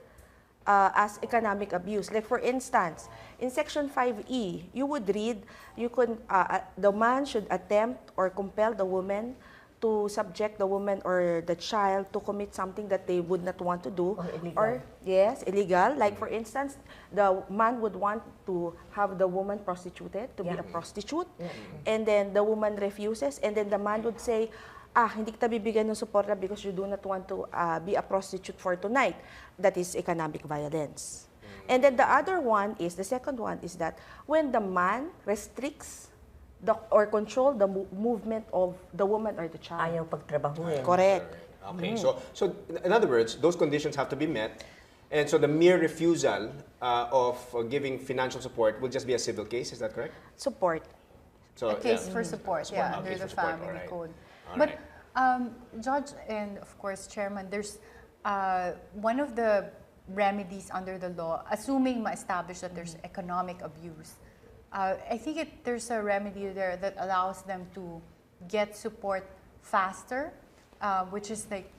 [SPEAKER 4] as economic abuse. Like for instance, in Section 5E, you would read, the man should attempt or compel the woman to subject the woman or the child to commit something that they would not want to do.
[SPEAKER 5] Or illegal.
[SPEAKER 4] Or, yes, illegal. Like for instance, the man would want to have the woman prostituted, to be a prostitute, and then the woman refuses, and then the man would say, hindi kita bibigyan ng suporta because you do not want to be a prostitute for tonight. That is economic violence. And then the second one is that when the man restricts or control the movement of the woman or the child.
[SPEAKER 5] Ayaw pagtrabahuin.
[SPEAKER 4] Correct.
[SPEAKER 3] Okay, so in other words, those conditions have to be met, and so the mere refusal of giving financial support will just be a civil case. Is that correct?
[SPEAKER 4] Support.
[SPEAKER 3] So
[SPEAKER 6] A case for support,
[SPEAKER 3] Support,
[SPEAKER 6] under
[SPEAKER 3] case
[SPEAKER 6] the
[SPEAKER 3] for support,
[SPEAKER 6] family
[SPEAKER 3] alright.
[SPEAKER 6] code.
[SPEAKER 3] Alright.
[SPEAKER 6] But Judge and of course Chairman, there's one of the remedies under the law, assuming ma-establish that there's economic abuse. I think there's a remedy there that allows them to get support faster, which is like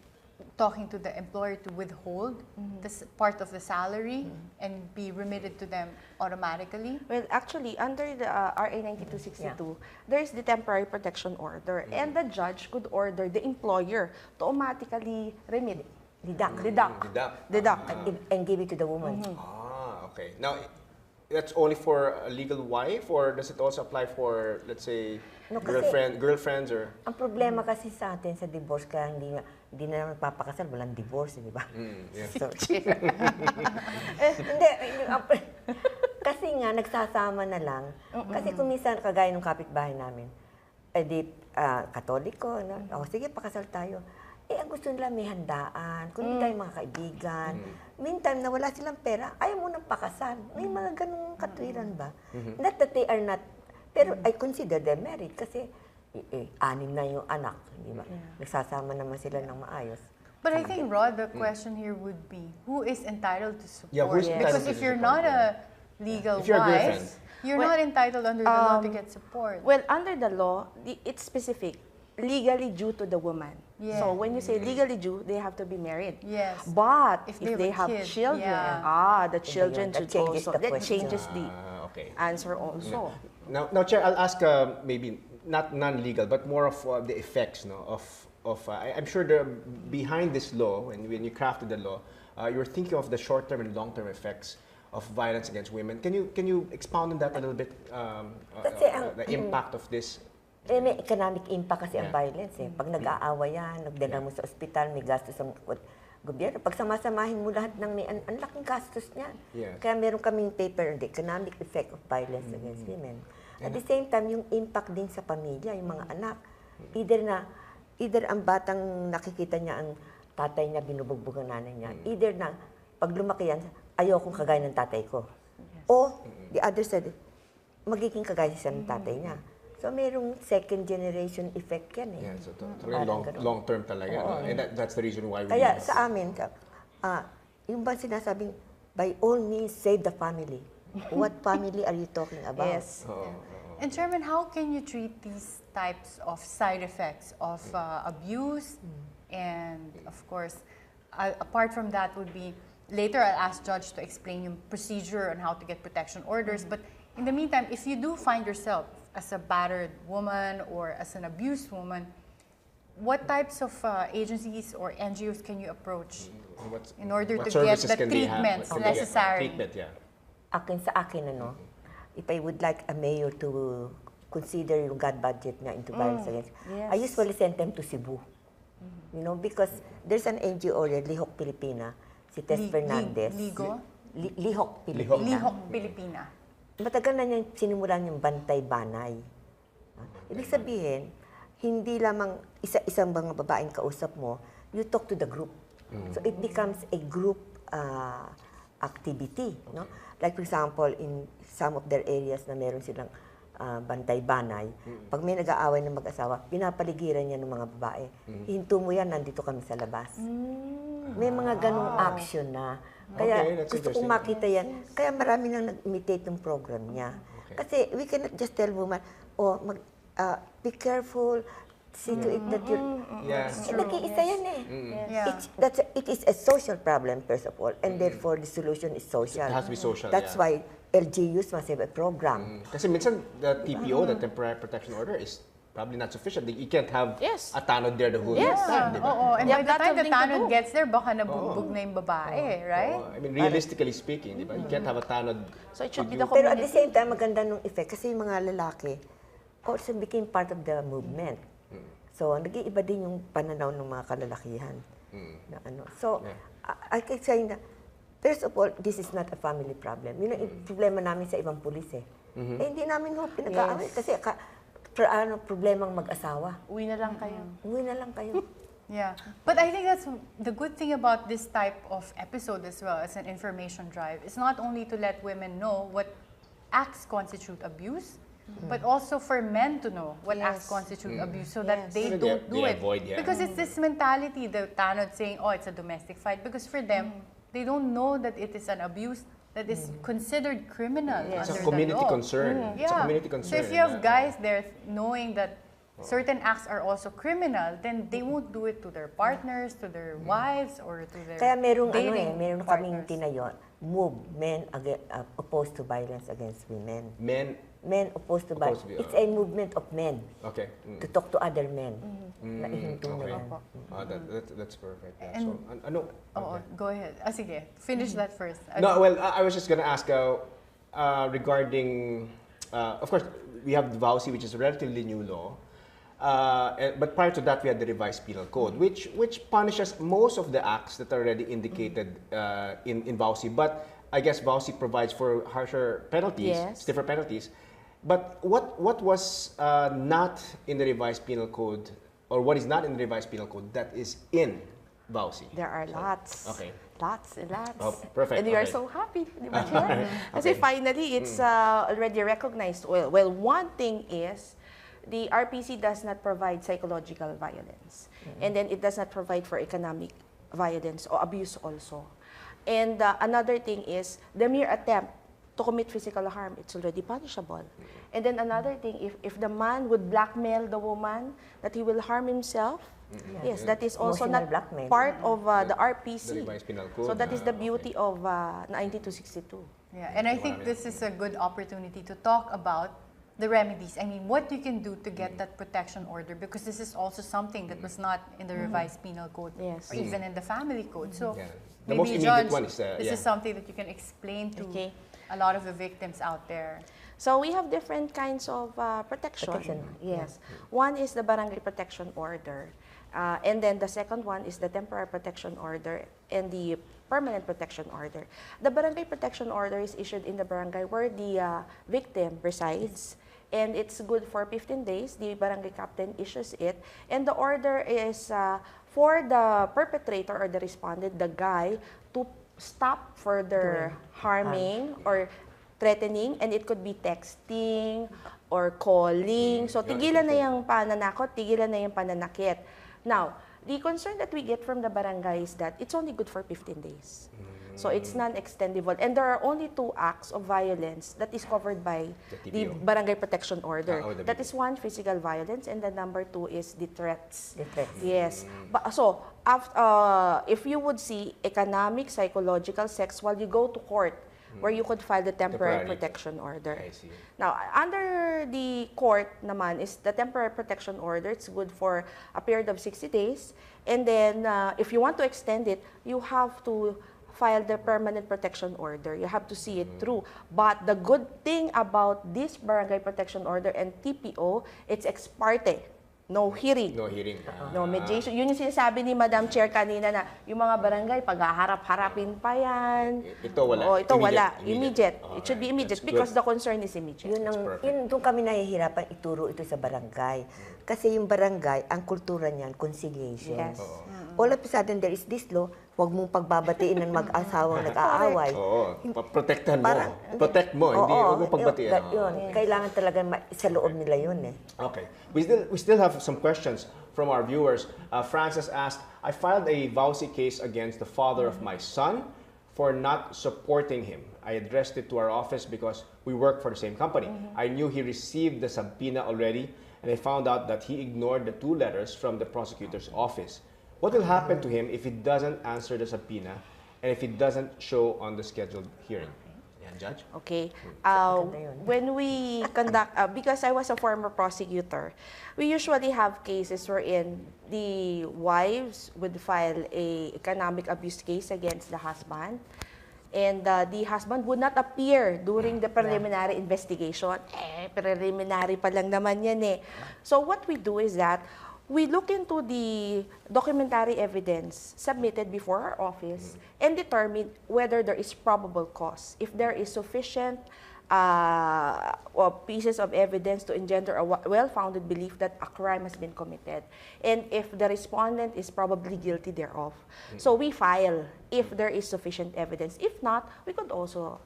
[SPEAKER 6] talking to the employer to withhold this part of the salary and be remitted to them automatically.
[SPEAKER 4] Well, actually, under the RA 9262, there's the temporary protection order, and the judge could order the employer to automatically remit, deduct,
[SPEAKER 5] And give it to the woman.
[SPEAKER 3] Okay. Now, that's only for a legal wife, or does it also apply for, let's say,
[SPEAKER 5] No, kasi-
[SPEAKER 3] girlfriends, or?
[SPEAKER 5] Ang problema kasi sa atin sa divorce, kaya hindi na naman papakasal, walang divorce, di ba?
[SPEAKER 3] Yeah.
[SPEAKER 5] So, hindi, kasi nga, nagsasama na lang. Kasi kung minsan, kagaya ng kapitbahay namin, Katoliko, sige, pakasal tayo. Ang gusto nila may handaan, kung hindi tayo mga kaibigan. Meantime, na wala silang pera, ayaw mo nang pakasal. May mga ganung katwiran ba? Not that they are not, pero I consider them married kasi 6 na yung anak, di ba? Nagsasama naman sila ng maayos.
[SPEAKER 6] But I think, Rod, the question here would be, who is entitled to support?
[SPEAKER 3] Yeah, who's entitled
[SPEAKER 6] Because
[SPEAKER 3] to
[SPEAKER 6] if you're
[SPEAKER 3] support,
[SPEAKER 6] not a legal
[SPEAKER 3] If you're a
[SPEAKER 6] wife,
[SPEAKER 3] girlfriend.
[SPEAKER 6] you're not entitled under the law to get support.
[SPEAKER 4] Well, under the law, it's specific. legally due to the woman.
[SPEAKER 6] Yeah.
[SPEAKER 4] So when you say legally due, they have to be married.
[SPEAKER 6] Yes.
[SPEAKER 4] But
[SPEAKER 6] If
[SPEAKER 4] if
[SPEAKER 6] they
[SPEAKER 4] they
[SPEAKER 6] have a
[SPEAKER 4] have
[SPEAKER 6] kid,
[SPEAKER 4] children,
[SPEAKER 6] yeah.
[SPEAKER 4] the children
[SPEAKER 5] That
[SPEAKER 4] should
[SPEAKER 5] changes
[SPEAKER 4] also,
[SPEAKER 5] the
[SPEAKER 4] that
[SPEAKER 5] question.
[SPEAKER 4] changes the
[SPEAKER 3] Okay.
[SPEAKER 4] answer also.
[SPEAKER 3] Now, Chair, I'll ask maybe not non-legal, but more of the effects, no, I'm sure behind this law, when you crafted the law, you were thinking of the short-term and long-term effects of violence against women. Can you expound on that a little bit?
[SPEAKER 5] Kasi ang-
[SPEAKER 3] The impact of this.
[SPEAKER 5] May economic impact kasi ang
[SPEAKER 3] Yeah.
[SPEAKER 5] violence eh. Pag nag-aawa yan, nagdala mo sa ospital, may gastos ang gobyerno. Pag samasamahin mo lahat ng ang laking gastos niyan.
[SPEAKER 3] Yes.
[SPEAKER 5] Kaya meron kaming paper on the economic effect of violence against women. At the same time, yung impact din sa pamilya, yung mga anak. Either ang batang nakikita niya ang tatay niya, binubugbog ang nanay niya. Either na, pag lumaki yan, ayokong kagaya ng tatay ko. O, the other side, magiging kagaya siya ng tatay niya. So, merong second generation effect yan eh.
[SPEAKER 3] Yeah, so
[SPEAKER 5] Parang ganun.
[SPEAKER 3] long-term talaga. No? And that's the reason why we...
[SPEAKER 5] Kaya sa amin, yung ba sinasabing, by all means, save the family. What family are you talking about?
[SPEAKER 4] Yes.
[SPEAKER 6] And Chairman, how can you treat these types of side effects of abuse? And of course, apart from that would be, later I'll ask Judge to explain yung procedure on how to get protection orders. But in the meantime, if you do find yourself as a battered woman or as an abused woman, what types of agencies or NGOs can you approach in order to get the treatments necessary?
[SPEAKER 5] Sa akin, if I would like a mayor to consider yung God budget niya into violence against,
[SPEAKER 4] Yes.
[SPEAKER 5] I usually send them to Cebu. You know, because there's an NGO there, Lihok Pilipina, si Tess Fernandez. Lihok Pilipina.
[SPEAKER 6] Lihok Pilipina.
[SPEAKER 5] Matagal na niya sinimulan yung bantay-banay. Ibig sabihin, hindi lamang isa-isang mga babaeng kausap mo, you talk to the group. So it becomes a group activity. No? Like for example, in some of their areas na meron silang bantay-banay, pag may nag-aaway ng mag-asawa, pinapaligiran niya ng mga babae. Hinto mo yan, nandito kami sa labas. May mga ganong action na. Kaya
[SPEAKER 3] Okay, that's
[SPEAKER 5] gusto kong
[SPEAKER 3] interesting.
[SPEAKER 5] makita yan. Kaya marami nang nag-imitate ng program niya. Kasi we cannot just tell woman, be careful, see to it that you're...
[SPEAKER 3] Yeah.
[SPEAKER 5] Nag-iisa yan eh.
[SPEAKER 6] Yeah.
[SPEAKER 5] It is a social problem, first of all, and therefore the solution is social.
[SPEAKER 3] It has to be social,
[SPEAKER 5] That's
[SPEAKER 3] yeah.
[SPEAKER 5] why LGUs must have a program.
[SPEAKER 3] Kasi minsan, the TPO, the Temporary Protection Order, is probably not sufficient. You can't have
[SPEAKER 4] Yes.
[SPEAKER 3] a tanod there the whole
[SPEAKER 4] Yes.
[SPEAKER 3] time, di ba?
[SPEAKER 6] Oo, and
[SPEAKER 4] Yeah,
[SPEAKER 6] by the
[SPEAKER 4] that's
[SPEAKER 6] time the
[SPEAKER 4] something to
[SPEAKER 6] tanod
[SPEAKER 4] do.
[SPEAKER 6] gets there, baka nabugbog na yung babae, right?
[SPEAKER 3] I mean, realistically speaking, di ba? You can't have a tanod.
[SPEAKER 4] So it should be the
[SPEAKER 5] Pero at the
[SPEAKER 4] community.
[SPEAKER 5] same time, maganda nung effect kasi yung mga lalaki also became part of the movement. So, nag-iiba din yung pananaw ng mga kalalakihan. Na ano. So, I can say na, first of all, this is not a family problem. Yun ang problema namin sa ibang pulis eh. Eh, hindi namin pinag-aaway kasi problemang mag-asawa.
[SPEAKER 4] Uwi na lang kayo.
[SPEAKER 5] Uwi na lang kayo.
[SPEAKER 6] Yeah, but I think that's the good thing about this type of episode as well as an information drive. It's not only to let women know what acts constitute abuse, but also for men to know what acts constitute abuse so that they
[SPEAKER 3] So
[SPEAKER 6] don't do
[SPEAKER 3] they
[SPEAKER 6] it.
[SPEAKER 3] avoid, yeah.
[SPEAKER 6] Because it's this mentality, the tanod saying, oh, it's a domestic fight. Because for them, they don't know that it is an abuse that is considered criminal
[SPEAKER 3] It's
[SPEAKER 6] under
[SPEAKER 3] a community
[SPEAKER 6] the law.
[SPEAKER 3] concern. It's a community concern.
[SPEAKER 6] So if you have guys there knowing that certain acts are also criminal, then they won't do it to their partners, to their wives, or to their
[SPEAKER 5] Kaya meron
[SPEAKER 6] dating
[SPEAKER 5] meron kaming
[SPEAKER 6] partners.
[SPEAKER 5] tinayo, move men opposed to violence against women.
[SPEAKER 3] Men
[SPEAKER 5] opposed to
[SPEAKER 3] Opposed
[SPEAKER 5] violence.
[SPEAKER 3] to-
[SPEAKER 5] It's a movement of men
[SPEAKER 3] okay.
[SPEAKER 5] to talk to other men. Na ihinto na
[SPEAKER 3] Okay.
[SPEAKER 5] yan.
[SPEAKER 3] That's perfect. Yeah.
[SPEAKER 6] And-
[SPEAKER 3] So, ano?
[SPEAKER 6] Oo, go ahead. Sige, finish that first.
[SPEAKER 3] No, well, I was just going to ask regarding, of course, we have the VAWC, which is a relatively new law. But prior to that, we had the revised penal code, which punishes most of the acts that are already indicated in VAWC. But I guess VAWC provides for harsher penalties,
[SPEAKER 4] Yes.
[SPEAKER 3] stiffer penalties. But what was not in the revised penal code, or what is not in the revised penal code that is in VAWC?
[SPEAKER 4] There are lots.
[SPEAKER 3] Okay.
[SPEAKER 4] Lots and lots.
[SPEAKER 3] Oh, perfect.
[SPEAKER 4] And we are
[SPEAKER 3] Okay.
[SPEAKER 4] so happy. Di ba, Chair? Kasi finally, it's already recognized. Well, one thing is, the RPC does not provide psychological violence. And then it does not provide for economic violence or abuse also. And another thing is, the mere attempt to commit physical harm, it's already punishable. And then another thing, if the man would blackmail the woman that he will harm himself, yes, that is also
[SPEAKER 5] Emotional
[SPEAKER 4] not
[SPEAKER 5] blackmail.
[SPEAKER 4] part of the
[SPEAKER 3] The
[SPEAKER 4] RPC.
[SPEAKER 3] revised penal code.
[SPEAKER 4] So that is the
[SPEAKER 3] Okay.
[SPEAKER 4] beauty of 9262.
[SPEAKER 6] Yeah, and I think this is a good opportunity to talk about the remedies. I mean, what you can do to get that protection order, because this is also something that was not in the revised penal code,
[SPEAKER 4] Yes.
[SPEAKER 6] or even in the family code. So
[SPEAKER 3] Yeah. The most
[SPEAKER 6] maybe,
[SPEAKER 3] immediate
[SPEAKER 6] Judge,
[SPEAKER 3] one is,
[SPEAKER 6] this
[SPEAKER 3] yeah.
[SPEAKER 6] is something that you can explain to
[SPEAKER 4] Okay.
[SPEAKER 6] a lot of the victims out there.
[SPEAKER 4] So we have different kinds of protection.
[SPEAKER 5] Protection,
[SPEAKER 4] Yes. One is the barangay protection order. And then the second one is the temporary protection order and the permanent protection order. The barangay protection order is issued in the barangay where the victim resides. And it's good for 15 days. The barangay captain issues it. And the order is for the perpetrator or the respondent, the guy, to stop further harming or threatening, and it could be texting or calling. So, tigilan na yung pananakot, tigilan na yung pananakit. Now, the concern that we get from the barangay is that it's only good for 15 days. So, it's non-extendable. And there are only 2 acts of violence that is covered by the
[SPEAKER 3] TPO.
[SPEAKER 4] barangay protection order.
[SPEAKER 3] Oh, the
[SPEAKER 4] That is one, physical violence, and the number 2 is the threats.
[SPEAKER 5] The threats.
[SPEAKER 4] Yes. So, if you would see economic, psychological, sexual, you go to court where you could file the temporary
[SPEAKER 3] Temporary.
[SPEAKER 4] protection order.
[SPEAKER 3] I see.
[SPEAKER 4] Now, under the court naman is the temporary protection order. It's good for a period of 60 days. And then, if you want to extend it, you have to file the permanent protection order. You have to see it through. But the good thing about this barangay protection order and TPO, it's ex parte. No hearing.
[SPEAKER 3] No hearing.
[SPEAKER 4] No mediation. Yun yung sinasabi ni Madam Chair kanina na yung mga barangay, pag-harap-harapin pa yan.
[SPEAKER 3] Ito wala.
[SPEAKER 4] Oh, ito wala.
[SPEAKER 3] Immediate.
[SPEAKER 4] Immediate. It should be
[SPEAKER 3] Alright,
[SPEAKER 4] immediate
[SPEAKER 3] that's
[SPEAKER 4] because
[SPEAKER 3] good.
[SPEAKER 4] the concern is immediate.
[SPEAKER 5] Yun doon kami nahihirapan ituro ito sa barangay. Kasi yung barangay, ang kultura niyan, conciliation.
[SPEAKER 4] Yes.
[SPEAKER 5] All of a sudden, there is this law, huwag mong pagbabatiin ng mag-asawang nag-aaway.
[SPEAKER 3] Oo. Protektahan mo.
[SPEAKER 5] Parang-
[SPEAKER 3] Protect mo. Hindi, huwag mo pagbatiin.
[SPEAKER 5] Yun, kailangan talaga sa loob nila yun eh.
[SPEAKER 3] Okay. We still have some questions from our viewers. Francis asked, I filed a VAWC case against the father of my son for not supporting him. I addressed it to our office because we work for the same company. I knew he received the subpoena already, and I found out that he ignored the 2 letters from the prosecutor's office. What will happen to him if he doesn't answer the subpoena and if he doesn't show on the scheduled hearing? Yan, Judge?
[SPEAKER 4] Okay.
[SPEAKER 5] Maganda yun.
[SPEAKER 4] When we conduct, because I was a former prosecutor, we usually have cases wherein the wives would file a economic abuse case against the husband, and the husband would not appear during the preliminary investigation. Preliminary pa lang naman yan eh. So what we do is that we look into the documentary evidence submitted before our office and determine whether there is probable cause. If there is sufficient pieces of evidence to engender a well-founded belief that a crime has been committed, and if the respondent is probably guilty thereof. So we file if there is sufficient evidence. If not, we could also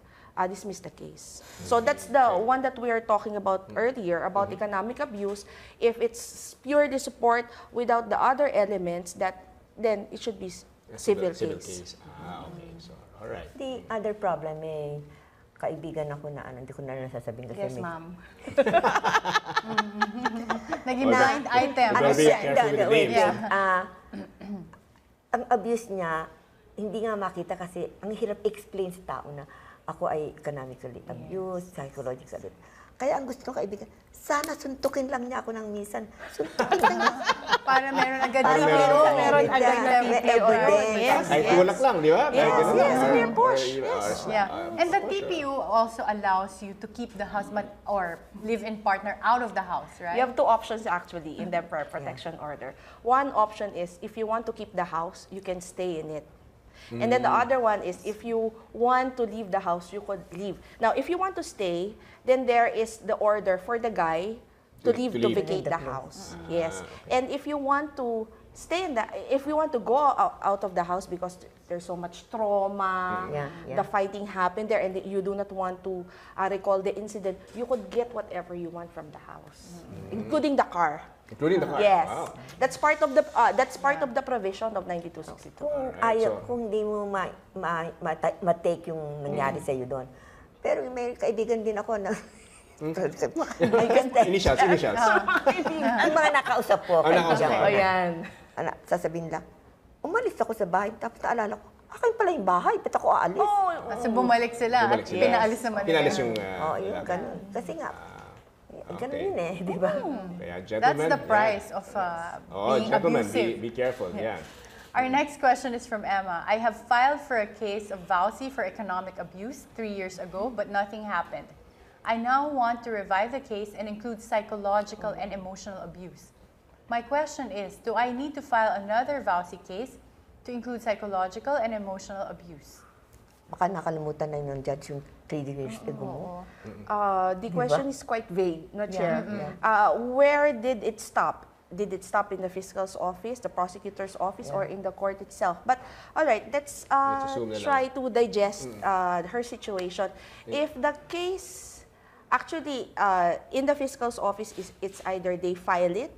[SPEAKER 4] dismiss the case. So that's the one that we are talking about earlier, about economic abuse. If it's purely support without the other elements, then it should be civil case.
[SPEAKER 3] Okay. So, all right.
[SPEAKER 5] The other problem kaibigan ako na hindi ko na nasasabihin kasi
[SPEAKER 6] Yes,
[SPEAKER 5] may-
[SPEAKER 6] ma'am. Naging blind item.
[SPEAKER 3] Very
[SPEAKER 5] siya,
[SPEAKER 3] careful with the
[SPEAKER 5] wait,
[SPEAKER 3] names.
[SPEAKER 5] ang abuse niya, hindi nga makita kasi ang hirap explain sa tao na ako ay economically abused, psychologically abused. Kaya ang gusto ko kaibigan, sana suntukin lang niya ako ng minsan. Suntukin lang niya.
[SPEAKER 6] Para meron agad
[SPEAKER 3] Para
[SPEAKER 6] TPO, meron
[SPEAKER 5] Yeah,
[SPEAKER 6] agad na
[SPEAKER 5] may
[SPEAKER 6] TPO.
[SPEAKER 5] evidence.
[SPEAKER 6] Yes,
[SPEAKER 3] Kahit
[SPEAKER 6] yes.
[SPEAKER 3] tulak lang, di ba? Kahit ganun lang.
[SPEAKER 4] we push.
[SPEAKER 6] Yeah, and the TPO also allows you to keep the husband or live-in partner out of the house, right?
[SPEAKER 4] You have 2 options actually in the protection order. One option is if you want to keep the house, you can stay in it. And then the other one is if you want to leave the house, you could leave. Now, if you want to stay, then there is the order for the guy to vacate the house. Yes. And if you want to stay if you want to go out of the house because there's so much trauma, the fighting happened there, and you do not want to recall the incident, you could get whatever you want from the house, including the car.
[SPEAKER 3] Including the car.
[SPEAKER 4] Yes.
[SPEAKER 3] Wow.
[SPEAKER 4] That's part of the provision of 9262.
[SPEAKER 5] Kung
[SPEAKER 3] Alright,
[SPEAKER 5] kung di mo ma-take yung nangyari sa iyo doon, Pero may kaibigan din ako na
[SPEAKER 3] Initials.
[SPEAKER 5] ang mga nakausap ko.
[SPEAKER 3] Nakausap ko.
[SPEAKER 4] Ayan.
[SPEAKER 5] Sasabihin lang, umalis ako sa bahay, tapos naalala ko, akin pala yung bahay, ba't ako aalis?
[SPEAKER 6] Kasi bumalik sila
[SPEAKER 3] Bumalik
[SPEAKER 6] at
[SPEAKER 3] sila.
[SPEAKER 6] pinaalis naman
[SPEAKER 3] Pinalis
[SPEAKER 6] nila.
[SPEAKER 3] yung...
[SPEAKER 5] Yung
[SPEAKER 3] lalaki.
[SPEAKER 5] ganun. Kasi nga, ganun
[SPEAKER 3] okay.
[SPEAKER 5] yun di ba?
[SPEAKER 3] Kaya,
[SPEAKER 6] That's
[SPEAKER 3] gentlemen,
[SPEAKER 6] the price of being
[SPEAKER 3] gentlemen,
[SPEAKER 6] abusive.
[SPEAKER 3] be careful. Yeah.
[SPEAKER 6] Our next question is from Emma. I have filed for a case of VAWC for economic abuse 3 years ago, but nothing happened. I now want to revive the case and include psychological and emotional abuse. My question is, do I need to file another VAWC case to include psychological and emotional abuse?
[SPEAKER 5] Baka nakalimutan na yung judge yung 3 years ago.
[SPEAKER 4] The question is quite vague, no, Chair? Where did it stop? Did it stop in the fiscal's office, the prosecutor's office, or in the court itself? But all right, let's
[SPEAKER 3] assume na lang.
[SPEAKER 4] try to digest her situation. If the case actually in the fiscal's office, it's either they file it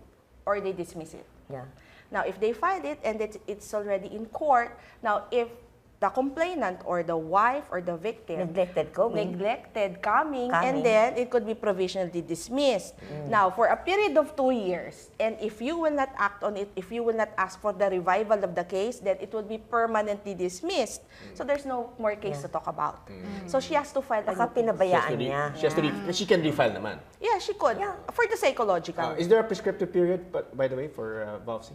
[SPEAKER 4] or they dismiss it.
[SPEAKER 5] Yeah.
[SPEAKER 4] Now, if they file it and it's already in court, now if the complainant or the wife or the victim
[SPEAKER 5] Neglected coming,
[SPEAKER 4] and then it could be provisionally dismissed. Now, for a period of 2 years, and if you will not act on it, if you will not ask for the revival of the case, then it will be permanently dismissed. So there's no more case to talk about. So she has to file a
[SPEAKER 5] baka
[SPEAKER 4] new case.
[SPEAKER 5] pinabayaan niya.
[SPEAKER 3] She can refile naman.
[SPEAKER 4] Yeah, she could. For the psychological.
[SPEAKER 3] Is there a prescriptive period, by the way, for VAWC?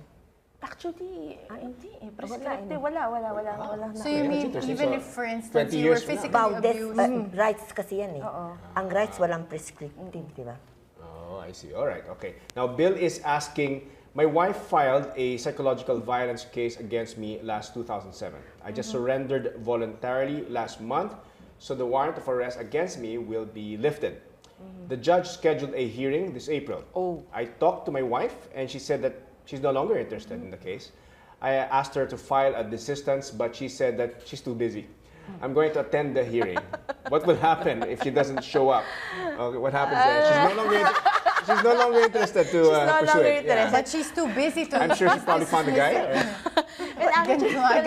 [SPEAKER 4] Actually, hindi eh. Prescriptive, wala na.
[SPEAKER 6] So you mean,
[SPEAKER 3] interesting.
[SPEAKER 6] even
[SPEAKER 3] So,
[SPEAKER 6] if, for
[SPEAKER 3] 20
[SPEAKER 6] instance, you were
[SPEAKER 3] years from now.
[SPEAKER 6] physically
[SPEAKER 5] About
[SPEAKER 6] abused,
[SPEAKER 5] rights kasi yan Ang rights walang prescriptive, di ba?
[SPEAKER 3] Oh, I see. All right. Okay. Now, Bill is asking, my wife filed a psychological violence case against me last 2007. I just surrendered voluntarily last month, so the warrant of arrest against me will be lifted. The judge scheduled a hearing this April. I talked to my wife, and she said that she's no longer interested in the case. I asked her to file a desistance, but she said that she's too busy. I'm going to attend the hearing. What will happen if she doesn't show up? What happens then? She's no longer interested to pursue it. Yeah.
[SPEAKER 6] but she's too busy to...
[SPEAKER 3] I'm sure she probably found a guy.
[SPEAKER 4] And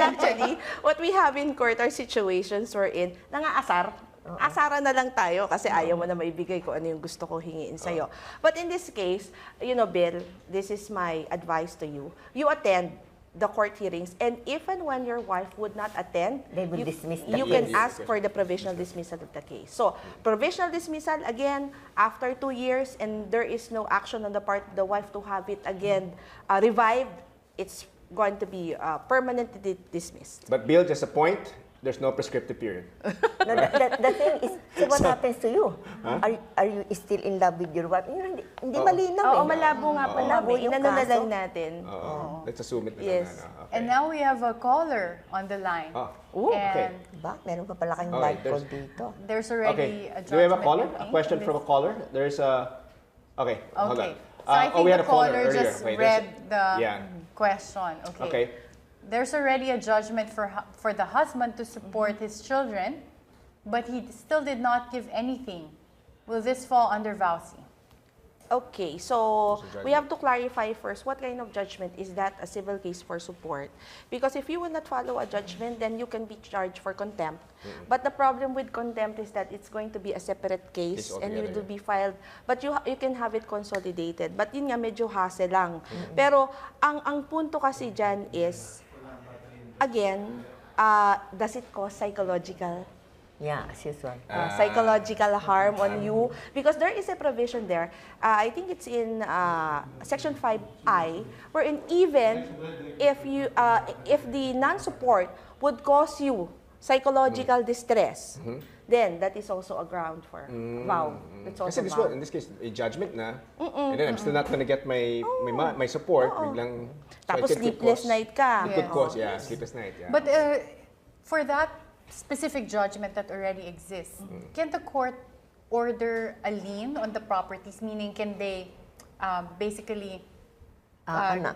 [SPEAKER 4] actually, what we have in court are situations wherein nangaasar. Asaran na lang tayo kasi ayaw mo na maibigay kung ano yung gusto kong hingiin sa'yo. But in this case, Bill, this is my advice to you. You attend the court hearings, and if and when your wife would not attend,
[SPEAKER 5] They will dismiss the
[SPEAKER 4] you
[SPEAKER 5] case.
[SPEAKER 4] can ask for the provisional dismissal of the case. So, provisional dismissal, again, after 2 years, and there is no action on the part of the wife to have it again revived, it's going to be permanently dismissed.
[SPEAKER 3] But Bill, just a point, there's no prescriptive period.
[SPEAKER 5] No, the thing is, so what happens to you? Are you still in love with your wife? Hindi malinaw
[SPEAKER 4] Oo, malabo nga pala.
[SPEAKER 5] Malabo yung
[SPEAKER 4] Inano na
[SPEAKER 5] kaso.
[SPEAKER 4] lang natin.
[SPEAKER 3] Let's assume it.
[SPEAKER 4] Yes.
[SPEAKER 3] Okay.
[SPEAKER 6] And now we have a caller on the line.
[SPEAKER 3] Okay.
[SPEAKER 6] And
[SPEAKER 5] Ba? Meron pa pala kayong
[SPEAKER 3] Okay,
[SPEAKER 5] live call dito.
[SPEAKER 6] there's already
[SPEAKER 3] Okay.
[SPEAKER 6] a
[SPEAKER 3] Do we have a
[SPEAKER 6] judgment
[SPEAKER 3] caller?
[SPEAKER 6] pending
[SPEAKER 3] A question
[SPEAKER 6] in
[SPEAKER 3] from a
[SPEAKER 6] this-
[SPEAKER 3] caller? There's a... Okay, hold on.
[SPEAKER 6] Okay. So I think
[SPEAKER 3] we had
[SPEAKER 6] the
[SPEAKER 3] a caller
[SPEAKER 6] caller
[SPEAKER 3] earlier.
[SPEAKER 6] just
[SPEAKER 3] Wait, there's-
[SPEAKER 6] read the question.
[SPEAKER 3] Okay.
[SPEAKER 6] There's already a judgment for the husband to support his children, but he still did not give anything. Will this fall under VAWC?
[SPEAKER 4] Okay, so we have to clarify first, what kind of judgment is that a civil case for support? Because if you will not follow a judgment, then you can be charged for contempt. But the problem with contempt is that it's going to be a separate case
[SPEAKER 3] It's
[SPEAKER 4] and it
[SPEAKER 3] altogether.
[SPEAKER 4] will be filed. But you can have it consolidated. But yun nga, medyo hassle lang. Pero ang punto kasi dyan is, again, does it cause psychological
[SPEAKER 5] Yeah, as usual.
[SPEAKER 4] psychological harm on you? Because there is a provision there. I think it's in Section 5I, wherein even if the non-support would cause you psychological distress, then that is also a ground for vow. That's also
[SPEAKER 3] Kasi
[SPEAKER 4] vow.
[SPEAKER 3] in this case, a judgment na. And then I'm still not gonna get my support. Biglang,
[SPEAKER 4] Tapos
[SPEAKER 3] it could
[SPEAKER 4] sleepless
[SPEAKER 3] cause-
[SPEAKER 4] night ka.
[SPEAKER 3] It could cause, sleepless night. Yeah.
[SPEAKER 6] But for that specific judgment that already exists, can the court order a lien on the properties? Meaning, can they basically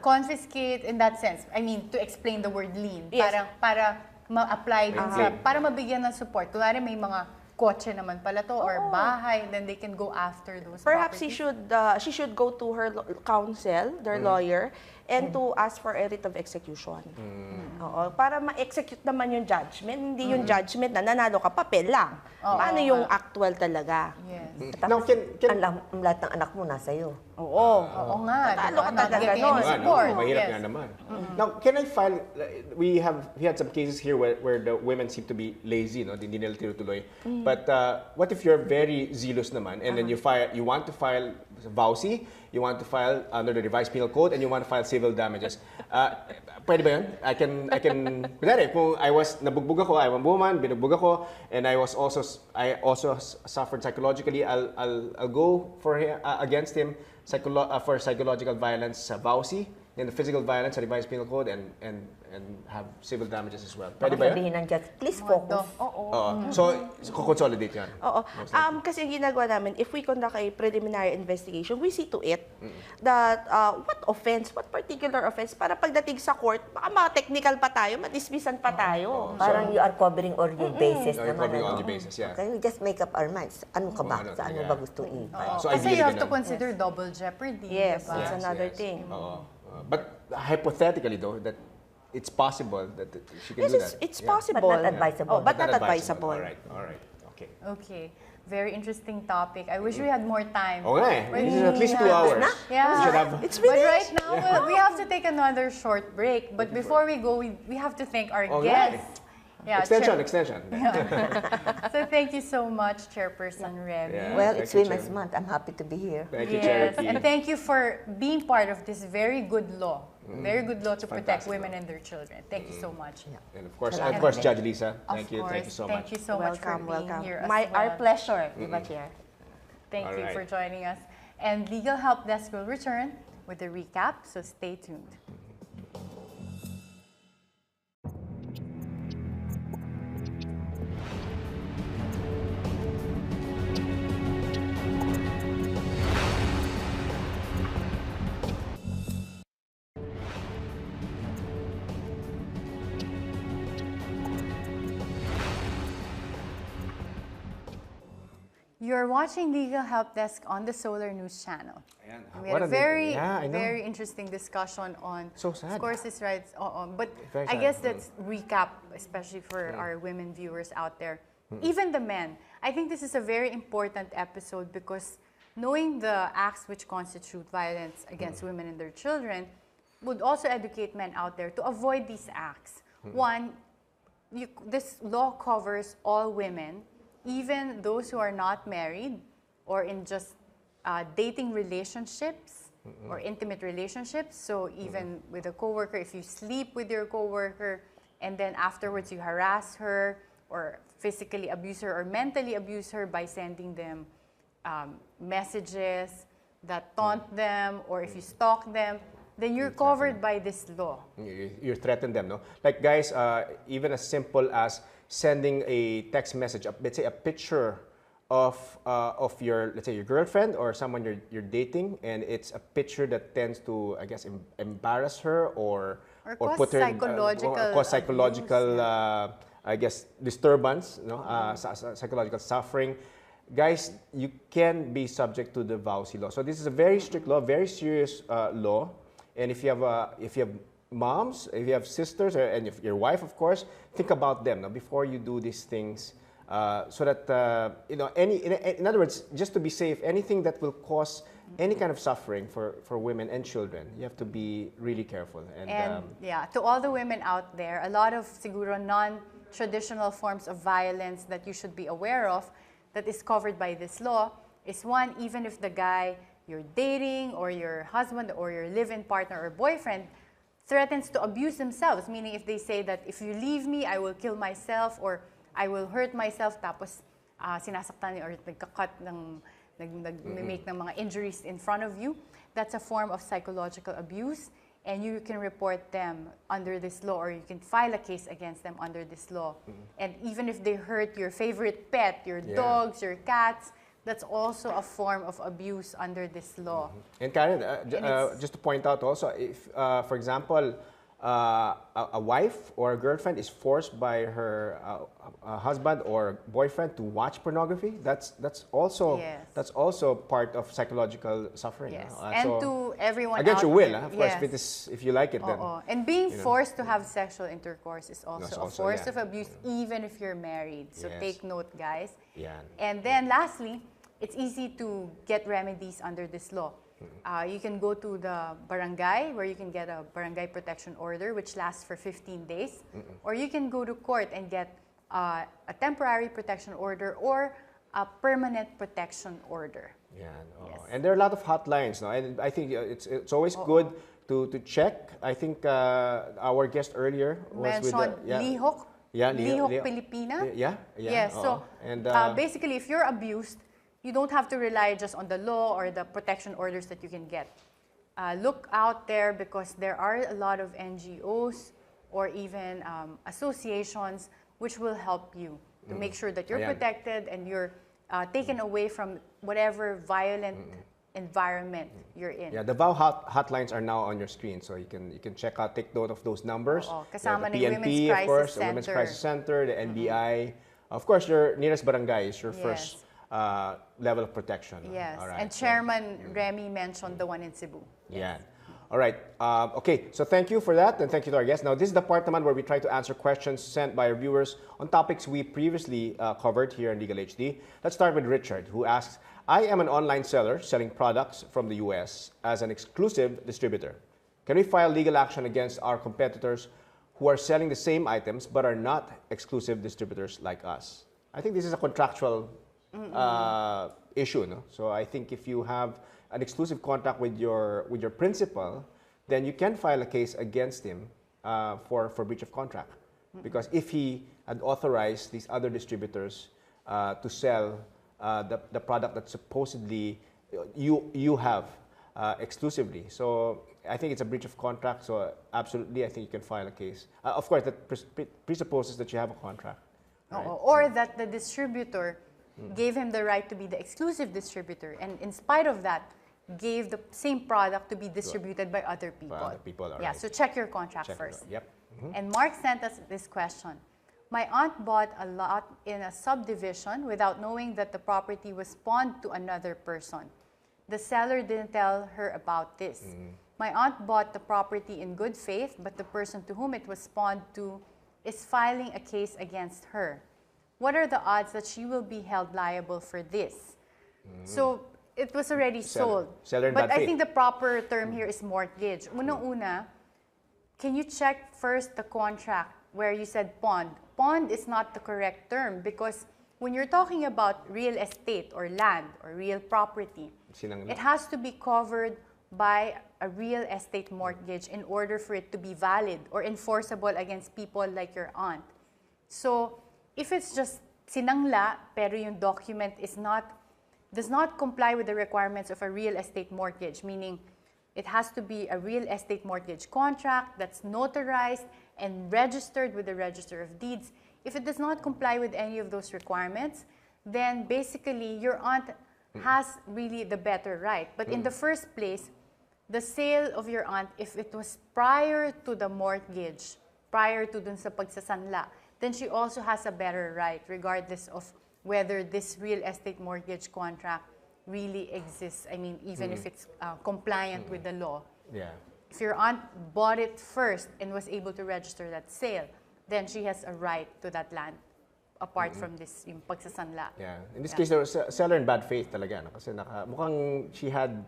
[SPEAKER 6] confiscate in that sense? I mean, to explain the word lien.
[SPEAKER 4] Yes.
[SPEAKER 6] Para ma-apply din sa,
[SPEAKER 3] Lien.
[SPEAKER 6] para mabigyan ng support. Kunwari may mga kotse naman pala to or bahay, then they can go after those
[SPEAKER 4] Perhaps
[SPEAKER 6] properties.
[SPEAKER 4] she should go to her counsel, their lawyer, and to ask for a writ of execution. Oo, para ma-execute naman yung judgment. Hindi yung judgment na nanalo ka, papel lang. Paano yung actual talaga?
[SPEAKER 6] Yes.
[SPEAKER 3] Now,
[SPEAKER 5] Ang lahat ng anak mo nasa iyo.
[SPEAKER 4] Oo.
[SPEAKER 6] Oo nga.
[SPEAKER 4] Tatalo ka
[SPEAKER 6] Not
[SPEAKER 4] talaga
[SPEAKER 6] getting
[SPEAKER 4] nun.
[SPEAKER 6] any support.
[SPEAKER 3] Mahirap
[SPEAKER 6] Yes.
[SPEAKER 3] nga naman. Now, can I file, we had some cases here where the women seem to be lazy, no? Hindi nila tinutuloy. But what if you're very zealous naman and then you want to file VAWC, you want to file under the revised penal code, and you want to file civil damages. Pwede ba yun? I can, kunwari, kung nabugbog ako, I'm a woman, binugbog ako, and I also suffered psychologically, I'll go for against him for psychological violence sa VAWC, and the physical violence sa revised penal code, and have civil damages as well. Pwede ba yun?
[SPEAKER 5] Sabihin ng judge, please focus.
[SPEAKER 6] Oo.
[SPEAKER 3] So, consolidate yan.
[SPEAKER 4] Oo. Kasi yung ginagawa namin, if we conduct a preliminary investigation, we see to it that what particular offense, para pagdating sa court, baka technical pa tayo, madismissan pa tayo.
[SPEAKER 5] Parang you are covering all your bases
[SPEAKER 3] You're
[SPEAKER 5] naman.
[SPEAKER 3] covering all the bases, yeah.
[SPEAKER 5] Okay, we just make up our minds. Ano ka ba?
[SPEAKER 3] Ano,
[SPEAKER 5] Saan mo
[SPEAKER 3] yeah.
[SPEAKER 5] ba gusto i-file?
[SPEAKER 3] So,
[SPEAKER 6] Kasi
[SPEAKER 3] ideally,
[SPEAKER 6] you have to
[SPEAKER 3] ganun.
[SPEAKER 6] consider double jeopardy.
[SPEAKER 4] Yes,
[SPEAKER 6] diba?
[SPEAKER 4] that's another thing.
[SPEAKER 3] Oo. But hypothetically though, that it's possible that she can
[SPEAKER 4] Yes,
[SPEAKER 3] do that.
[SPEAKER 4] it's
[SPEAKER 3] Yeah.
[SPEAKER 4] possible.
[SPEAKER 5] But not advisable.
[SPEAKER 4] Oh, but not advisable.
[SPEAKER 3] All right. Okay.
[SPEAKER 6] Okay. Very interesting topic. I wish we had more time.
[SPEAKER 3] Oo nga eh.
[SPEAKER 6] But
[SPEAKER 3] This is at least 2
[SPEAKER 6] yeah.
[SPEAKER 3] hours.
[SPEAKER 6] Yeah.
[SPEAKER 3] We should have-
[SPEAKER 4] It's
[SPEAKER 6] But
[SPEAKER 4] finished.
[SPEAKER 6] right now, we have to take another short break. But before we go, we have to thank our
[SPEAKER 3] Oo nga eh.
[SPEAKER 6] guests. Yeah,
[SPEAKER 3] Extension.
[SPEAKER 6] So thank you so much, Chairperson Remy.
[SPEAKER 3] Yeah.
[SPEAKER 5] Well,
[SPEAKER 3] Thank
[SPEAKER 5] it's
[SPEAKER 3] you,
[SPEAKER 5] Women's
[SPEAKER 3] Chair.
[SPEAKER 5] Month. I'm happy to be here.
[SPEAKER 3] Thank you,
[SPEAKER 6] Yes,
[SPEAKER 3] Charity.
[SPEAKER 6] and thank you for being part of this very good law. Very good law to protect
[SPEAKER 3] fantastic
[SPEAKER 6] women
[SPEAKER 3] law.
[SPEAKER 6] and their children. Thank you so much.
[SPEAKER 3] And of course,
[SPEAKER 5] Salamat.
[SPEAKER 3] Judge Lisa.
[SPEAKER 6] Of
[SPEAKER 3] Thank you
[SPEAKER 6] course.
[SPEAKER 3] so
[SPEAKER 6] Thank
[SPEAKER 3] much.
[SPEAKER 6] you so much for being
[SPEAKER 4] Welcome.
[SPEAKER 6] here as
[SPEAKER 4] Our
[SPEAKER 6] well.
[SPEAKER 4] pleasure, di ba, Chair?
[SPEAKER 6] Thank you
[SPEAKER 3] Alright.
[SPEAKER 6] for joining us. And Legal Help Desk will return with a recap, so stay tuned. You're watching Legal Help Desk on the Solar News Channel.
[SPEAKER 3] Ayan.
[SPEAKER 6] And we
[SPEAKER 3] What
[SPEAKER 6] had a
[SPEAKER 3] a
[SPEAKER 6] very,
[SPEAKER 3] yeah, I know.
[SPEAKER 6] very interesting discussion on,
[SPEAKER 3] So sad.
[SPEAKER 6] of course, this rights. But
[SPEAKER 3] Very
[SPEAKER 6] I
[SPEAKER 3] sad.
[SPEAKER 6] guess let's recap, especially for our women viewers out there, even the men. I think this is a very important episode because knowing the acts which constitute violence against women and their children would also educate men out there to avoid these acts. One, this law covers all women, even those who are not married or in just dating relationships or intimate relationships. So even with a coworker, if you sleep with your coworker and then afterwards you harass her or physically abuse her or mentally abuse her by sending them messages that taunt them, or if you stalk them, then you're covered by this law.
[SPEAKER 3] You threaten them, no? Like guys, even as simple as sending a text message, let's say a picture of your, let's say your girlfriend or someone you're dating, and it's a picture that tends to, I guess, embarrass her or
[SPEAKER 6] cause
[SPEAKER 3] put her
[SPEAKER 6] psychological
[SPEAKER 3] cause psychological,
[SPEAKER 6] abuse,
[SPEAKER 3] I guess, disturbance, no? Psychological suffering. Guys, you can be subject to the VAWC law. So this is a very strict law, very serious law. And if you have moms, if you have sisters, and if your wife, of course, think about them now before you do these things, so that in other words, just to be safe, anything that will cause any kind of suffering for women and children, you have to be really careful.
[SPEAKER 6] And yeah, to all the women out there, a lot of siguro non-traditional forms of violence that you should be aware of that is covered by this law is one, even if the guy you're dating or your husband or your live-in partner or boyfriend threatens to abuse themselves, meaning if they say that if you leave me, I will kill myself or I will hurt myself, tapos sinasaktan or nagkakat ng nag-make ng mga injuries in front of you, that's a form of psychological abuse, and you can report them under this law, or you can file a case against them under this law. And even if they hurt your favorite pet, your dogs, your cats, that's also a form of abuse under this law.
[SPEAKER 3] And Karen, just to point out also, if, for example, a wife or a girlfriend is forced by her husband or boyfriend to watch pornography, that's also
[SPEAKER 6] Yes.
[SPEAKER 3] that's also part of psychological suffering.
[SPEAKER 6] Yes.
[SPEAKER 3] No?
[SPEAKER 6] And
[SPEAKER 3] So,
[SPEAKER 6] to everyone
[SPEAKER 3] against
[SPEAKER 6] out
[SPEAKER 3] your will,
[SPEAKER 6] there,
[SPEAKER 3] of course.
[SPEAKER 6] yes.
[SPEAKER 3] If you like it, then
[SPEAKER 6] Oo. And being
[SPEAKER 3] you know.
[SPEAKER 6] forced to have sexual intercourse is
[SPEAKER 3] That's
[SPEAKER 6] also a
[SPEAKER 3] also,
[SPEAKER 6] force
[SPEAKER 3] yeah.
[SPEAKER 6] of abuse, even if you're married. So
[SPEAKER 3] Yes.
[SPEAKER 6] take note, guys.
[SPEAKER 3] Yan.
[SPEAKER 6] And then lastly, it's easy to get remedies under this law. You can go to the barangay where you can get a barangay protection order, which lasts for 15 days. Or you can go to court and get a temporary protection order or a permanent protection order.
[SPEAKER 3] Yan, oo.
[SPEAKER 6] Yes.
[SPEAKER 3] And there are a lot of hotlines, no? And I think it's always good to check. I think our guest earlier was with
[SPEAKER 6] Mentioned
[SPEAKER 3] the,
[SPEAKER 6] Lihok.
[SPEAKER 3] Yeah,
[SPEAKER 6] Lihok Pilipina.
[SPEAKER 3] Yeah.
[SPEAKER 6] Yes.
[SPEAKER 3] oo.
[SPEAKER 6] So
[SPEAKER 3] And
[SPEAKER 6] basically, if you're abused, you don't have to rely just on the law or the protection orders that you can get. Look out there because there are a lot of NGOs or even associations which will help you to make sure that you're
[SPEAKER 3] Ayan.
[SPEAKER 6] protected and you're taken away from whatever violent environment you're in.
[SPEAKER 3] yeah, the VAWC hotlines are now on your screen, so you can check out, take note of those numbers.
[SPEAKER 6] Oo, kasama
[SPEAKER 3] the
[SPEAKER 6] na yung
[SPEAKER 3] PNP,
[SPEAKER 6] Women's
[SPEAKER 3] of course,
[SPEAKER 6] Crisis
[SPEAKER 3] the Women's
[SPEAKER 6] Center.
[SPEAKER 3] Crisis Center, the NBI. Of course, your nearest barangay is your
[SPEAKER 6] Yes.
[SPEAKER 3] first level of protection.
[SPEAKER 6] Yes.
[SPEAKER 3] All right,
[SPEAKER 6] And
[SPEAKER 3] so-
[SPEAKER 6] Chairman Remy mentioned the one in Cebu.
[SPEAKER 3] Yeah. All right. Okay. So thank you for that, and thank you to our guests. Now, this is the part naman where we try to answer questions sent by our viewers on topics we previously covered here in Legal HD. Let's start with Richard, who asks, I am an online seller selling products from the US as an exclusive distributor. Can we file legal action against our competitors who are selling the same items but are not exclusive distributors like us? I think this is a contractual issue, no? So I think if you have an exclusive contract with your principal, then you can file a case against him for breach of contract, because if he had authorized these other distributors to sell the product that supposedly you have exclusively, so I think it's a breach of contract. So absolutely, I think you can file a case. Of course, that presupposes that you have a contract. Right?
[SPEAKER 6] Or that the distributor gave him the right to be the exclusive distributor, and in spite of that, gave the same product to be distributed by other people.
[SPEAKER 3] other people, all
[SPEAKER 6] yeah,
[SPEAKER 3] right.
[SPEAKER 6] so check your contract
[SPEAKER 3] Check it
[SPEAKER 6] first.
[SPEAKER 3] out. Yep.
[SPEAKER 6] And Mark sent us this question. My aunt bought a lot in a subdivision without knowing that the property was pawned to another person. The seller didn't tell her about this. My aunt bought the property in good faith, but the person to whom it was pawned to is filing a case against her. What are the odds that she will be held liable for this? So it was already sold.
[SPEAKER 3] Seller in
[SPEAKER 6] But
[SPEAKER 3] bad
[SPEAKER 6] I
[SPEAKER 3] faith.
[SPEAKER 6] think the proper term here is mortgage. Unang-una, can you check first the contract where you said pawned? Pawned is not the correct term, because when you're talking about real estate or land or real property,
[SPEAKER 3] Sinangla.
[SPEAKER 6] it has to be covered by a real estate mortgage in order for it to be valid or enforceable against people like your aunt. So if it's just sinangla pero yung document does not comply with the requirements of a real estate mortgage, meaning it has to be a real estate mortgage contract that's notarized and registered with the Register of Deeds. If it does not comply with any of those requirements, then basically your aunt has really the better right. But in the first place, the sale of your aunt, if it was prior to the mortgage, prior to dun sa pagsasanla, then she also has a better right regardless of whether this real estate mortgage contract really exists. I mean, even if it's compliant with the law.
[SPEAKER 3] Yeah.
[SPEAKER 6] If your aunt bought it first and was able to register that sale, then she has a right to that land apart from this yung pagsasanla.
[SPEAKER 3] Yeah. In this
[SPEAKER 6] Yeah.
[SPEAKER 3] case, there was a seller in bad faith talaga. No? Kasi mukhang she had,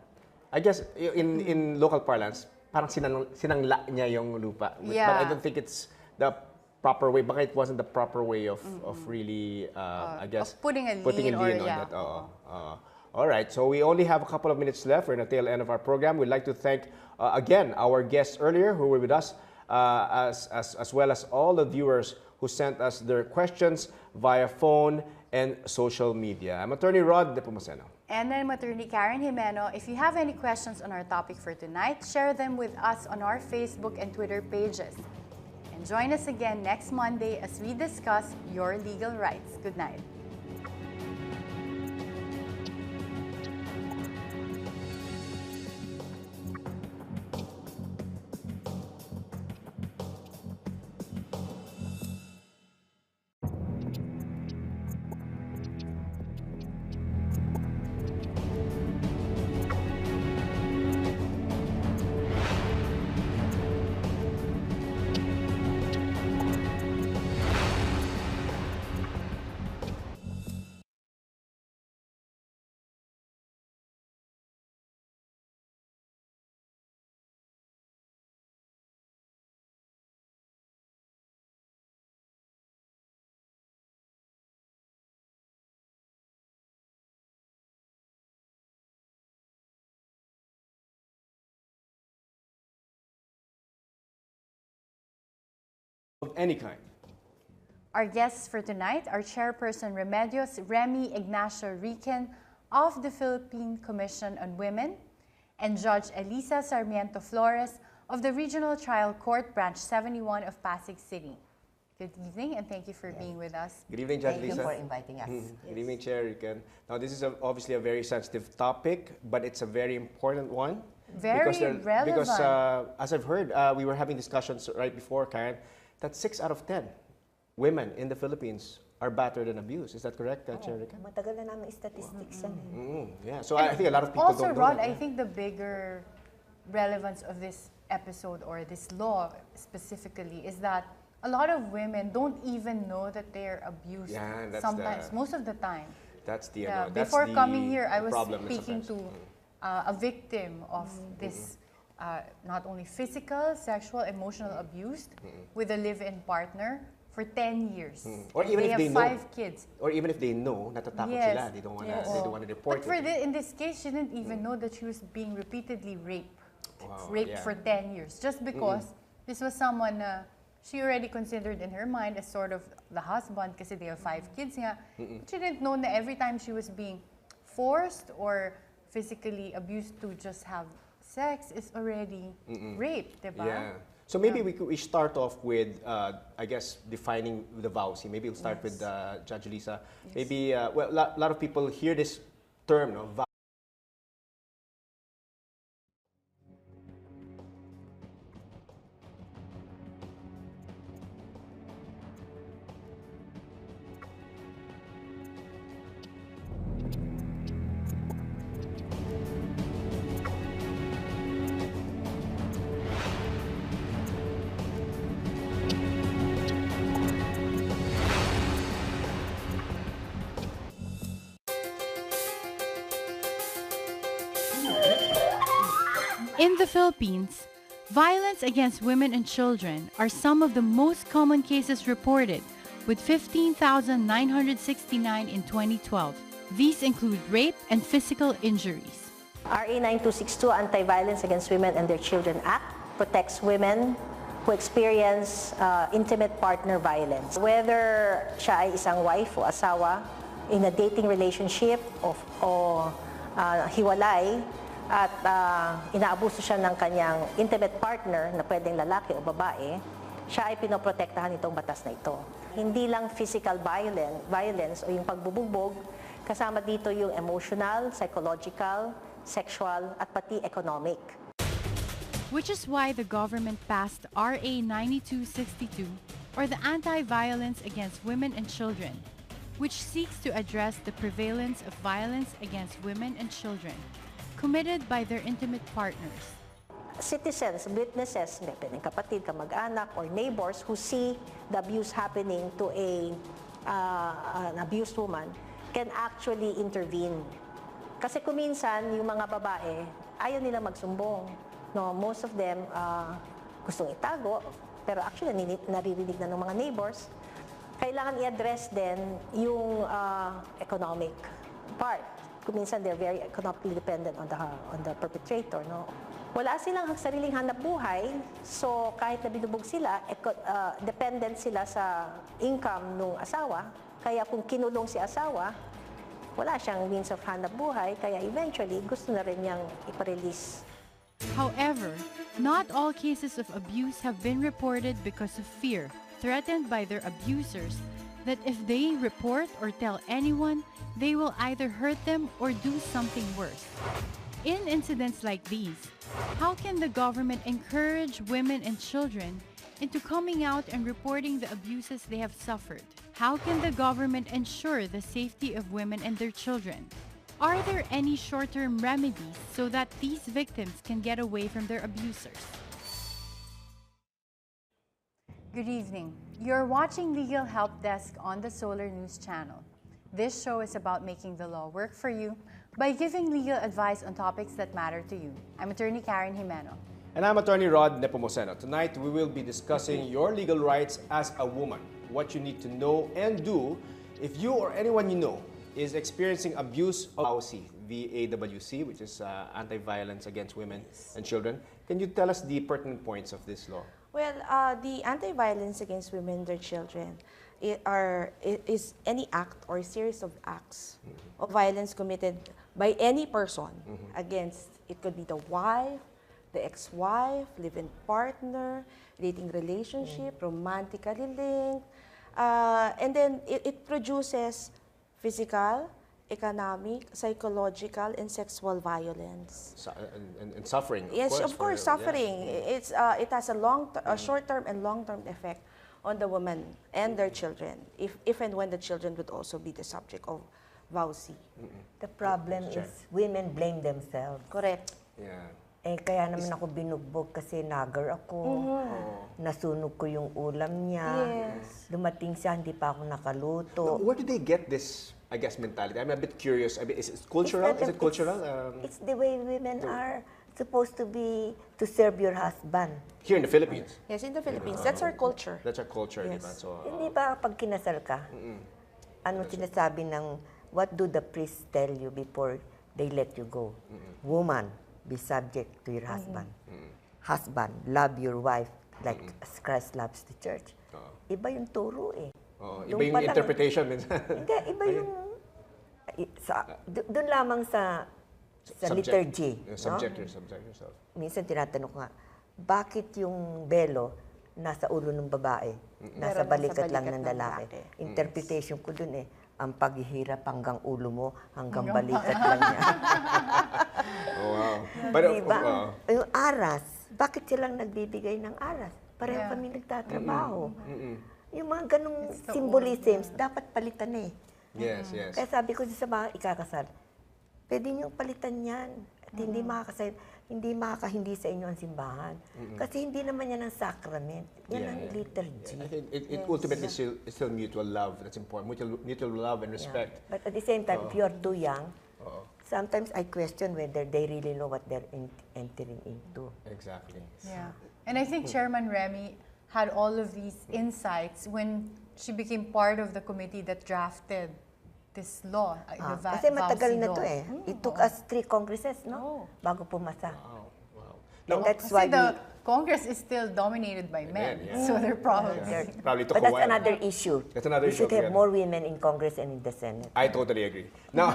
[SPEAKER 3] I guess, in local parlance, parang sinangla niya yung lupa. But I
[SPEAKER 6] Yeah.
[SPEAKER 3] don't think it's the proper way. Baka it wasn't the proper way of really, I guess,
[SPEAKER 6] of putting a lien or,
[SPEAKER 3] on
[SPEAKER 6] yeah.
[SPEAKER 3] that. All right, so we only have a couple of minutes left. We're in the tail end of our program. We'd like to thank, again, our guests earlier who were with us, as well as all the viewers who sent us their questions via phone and social media. I'm Attorney Rod Nepomuceno.
[SPEAKER 6] And I'm Attorney Karen Jimeno. If you have any questions on our topic for tonight, share them with us on our Facebook and Twitter pages. And join us again next Monday as we discuss your legal rights. Good night.
[SPEAKER 3] of any kind.
[SPEAKER 6] Our guests for tonight are Chairperson Remedios Remy Ignacio Riquen of the Philippine Commission on Women and Judge Elisa Sarmiento-Flores of the Regional Trial Court Branch 71 of Pasig City. Good evening and thank you for being with us.
[SPEAKER 3] Good evening, Judge
[SPEAKER 5] Thank
[SPEAKER 3] Lisa.
[SPEAKER 5] you for inviting us.
[SPEAKER 3] Good evening, Chair Riquen. Now, this is obviously a very sensitive topic, but it's a very important one.
[SPEAKER 6] Very relevant.
[SPEAKER 3] Because as I've heard, we were having discussions right before, Karen, that 6 out of 10 women in the Philippines are battered and abused. Is that correct, Chair Riquen?
[SPEAKER 5] Matagal na namin statistics yan eh.
[SPEAKER 3] Yeah, so I think a lot of people
[SPEAKER 6] Also,
[SPEAKER 3] don't know
[SPEAKER 6] Rod,
[SPEAKER 3] that.
[SPEAKER 6] I think the bigger relevance of this episode or this law specifically is that a lot of women don't even know that they're abused.
[SPEAKER 3] Yeah, that's
[SPEAKER 6] sometimes, most of the time.
[SPEAKER 3] That's the
[SPEAKER 6] Yeah,
[SPEAKER 3] that's
[SPEAKER 6] before
[SPEAKER 3] the
[SPEAKER 6] coming here, I was
[SPEAKER 3] problem
[SPEAKER 6] speaking
[SPEAKER 3] sometimes.
[SPEAKER 6] to a victim of this not only physical, sexual, emotional abuse with a live-in partner for 10 years.
[SPEAKER 3] Or even
[SPEAKER 6] they
[SPEAKER 3] if they
[SPEAKER 6] have
[SPEAKER 3] know.
[SPEAKER 6] 5 kids.
[SPEAKER 3] Or even if they know, natatakot
[SPEAKER 6] Yes.
[SPEAKER 3] sila. They don't want to.
[SPEAKER 6] Yes.
[SPEAKER 3] They don't want to report
[SPEAKER 6] But for
[SPEAKER 3] it.
[SPEAKER 6] in this case, she didn't even know that she was being repeatedly raped.
[SPEAKER 3] Wow,
[SPEAKER 6] Raped
[SPEAKER 3] yeah.
[SPEAKER 6] for 10 years. Just because this was someone she already considered in her mind as sort of the husband kasi they have 5 kids nga. But she didn't know that every time she was being forced or physically abused to just have sex is already rape, diba?
[SPEAKER 3] Yeah. So maybe we start off with, I guess, defining the VAWC. Maybe we'll start with Judge Lisa. Maybe, well, a lot of people hear this term, no?
[SPEAKER 1] In the Philippines, violence against women and children are some of the most common cases reported, with 15,969 in 2012. These include rape and physical injuries.
[SPEAKER 2] RA 9262 Anti-Violence Against Women and Their Children Act protects women who experience intimate partner violence. Whether siya ay isang wife o asawa, in a dating relationship o hiwalay, at inaabuso siya ng kanyang intimate partner na pwedeng lalaki o babae, siya ay pinoprotektahan itong batas na ito. Hindi lang physical violence o yung pagbubugbog, kasama dito yung emotional, psychological, sexual, at pati economic.
[SPEAKER 1] Which is why the government passed RA 9262, or the Anti-Violence Against Women and Children, which seeks to address the prevalence of violence against women and children committed by their intimate partners.
[SPEAKER 2] Citizens, witnesses, pwedeng kapatid, kamag-anak, or neighbors who see the abuse happening to an abused woman can actually intervene. Kasi kuminsan, yung mga babae, ayaw nila magsumbong. No, most of them gustong itago, pero actually naririnig na ng mga neighbors. Kailangan i-address din yung economic part. Kuminsan they're very economically dependent on the perpetrator, no. Wala silang sariling hanap buhay, so kahit na binubog sila, dependent sila sa income ng asawa. Kaya kung kinulong si asawa, wala siyang means of hanap buhay, kaya eventually gusto na rin niyang iparelease.
[SPEAKER 1] However, not all cases of abuse have been reported because of fear, threatened by their abusers that if they report or tell anyone, they will either hurt them or do something worse. In incidents like these, how can the government encourage women and children into coming out and reporting the abuses they have suffered? How can the government ensure the safety of women and their children? Are there any short-term remedies so that these victims can get away from their abusers?
[SPEAKER 6] Good evening. You're watching Legal Help Desk on the Solar News Channel. This show is about making the law work for you by giving legal advice on topics that matter to you. I'm Attorney Karen Jimeno.
[SPEAKER 3] And I'm Attorney Rod Nepomuceno. Tonight, we will be discussing your legal rights as a woman, what you need to know and do if you or anyone you know is experiencing abuse of VAWC, which is Anti-Violence Against Women and Children. Can you tell us the pertinent points of this law?
[SPEAKER 4] Well, the anti-violence against women and their children is any act or series of acts of violence committed by any person against, it could be the wife, the ex-wife, live-in partner, dating relationship, romantically linked, and then it produces physical, economic, psychological, and sexual violence.
[SPEAKER 3] And suffering.
[SPEAKER 4] Yes, of course, suffering.
[SPEAKER 3] Yes.
[SPEAKER 4] It has a short-term and long-term effect on the woman and their children, if and when the children would also be the subject of VAWC.
[SPEAKER 5] The problem is women blame themselves.
[SPEAKER 4] Correct.
[SPEAKER 3] Yeah.
[SPEAKER 5] Eh, kaya naman ako binugbog kasi nagger ako. Nasunog ko yung ulam niya.
[SPEAKER 4] Yes.
[SPEAKER 5] Dumating siya, hindi pa ako nakaluto.
[SPEAKER 3] Where do they get this, I guess, mentality? I'm a bit curious. I mean, is it cultural? Is it cultural?
[SPEAKER 5] It's the way women are supposed to be, to serve your husband.
[SPEAKER 3] Here in the Philippines.
[SPEAKER 4] Yes, in the Philippines. That's our culture.
[SPEAKER 3] That's our culture,
[SPEAKER 4] Yes.
[SPEAKER 3] diba? So,
[SPEAKER 5] Hindi ba pag kinasal ka, ano sinasabi ng, what do the priests tell you before they let you go? Woman, be subject to your husband. Husband, love your wife like as Christ loves the church. Iba yung turo eh.
[SPEAKER 3] iba yung interpretation minsan.
[SPEAKER 5] Hindi, iba yung, doon lamang sa liturgy.
[SPEAKER 3] Subject yourself.
[SPEAKER 5] Minsan tinatanong ko nga, bakit yung belo nasa ulo ng babae, nasa
[SPEAKER 4] Pero
[SPEAKER 5] balikat
[SPEAKER 4] nasa
[SPEAKER 5] lang
[SPEAKER 4] balikat
[SPEAKER 5] ng
[SPEAKER 4] ng
[SPEAKER 5] lalaki?
[SPEAKER 4] lalaki.
[SPEAKER 5] Interpretation ko dun eh, ang paghihirap hanggang ulo mo, hanggang balikat lang niya.
[SPEAKER 3] Oh, wow. Pero,
[SPEAKER 5] Diba? Yung aras, bakit silang nagbibigay ng aras? Pareho kami nagtatrabaho. Yung mga ganong symbolisms, dapat palitan eh.
[SPEAKER 3] yes, yes.
[SPEAKER 5] Kaya sabi ko sa mga ikakasal, pwede niyong palitan yan. At hindi makakahindi sa inyo ang simbahan. Kasi hindi naman yan ang sacrament. Yan ang liturgy.
[SPEAKER 3] I think it ultimately is still mutual love. That's important. Mutual love and respect.
[SPEAKER 5] But at the same time, if you're too young, sometimes I question whether they really know what they're entering into.
[SPEAKER 3] Exactly.
[SPEAKER 6] Yeah. And I think Chairman Remy had all of these insights when she became part of the committee that drafted this law, the
[SPEAKER 5] Kasi matagal
[SPEAKER 6] VAWC
[SPEAKER 5] na
[SPEAKER 6] law.
[SPEAKER 5] to eh. It took us 3 congresses, no? Bago pumasa.
[SPEAKER 3] Wow.
[SPEAKER 5] And that's
[SPEAKER 6] Kasi
[SPEAKER 5] why
[SPEAKER 6] the Congress is still dominated by men, so they're probably...
[SPEAKER 3] Probably took
[SPEAKER 5] But
[SPEAKER 3] a
[SPEAKER 5] that's
[SPEAKER 3] while.
[SPEAKER 5] another issue.
[SPEAKER 3] That's another
[SPEAKER 5] We should
[SPEAKER 3] issue,
[SPEAKER 5] have
[SPEAKER 3] yeah.
[SPEAKER 5] more women in Congress and in the Senate.
[SPEAKER 3] I totally agree. Now,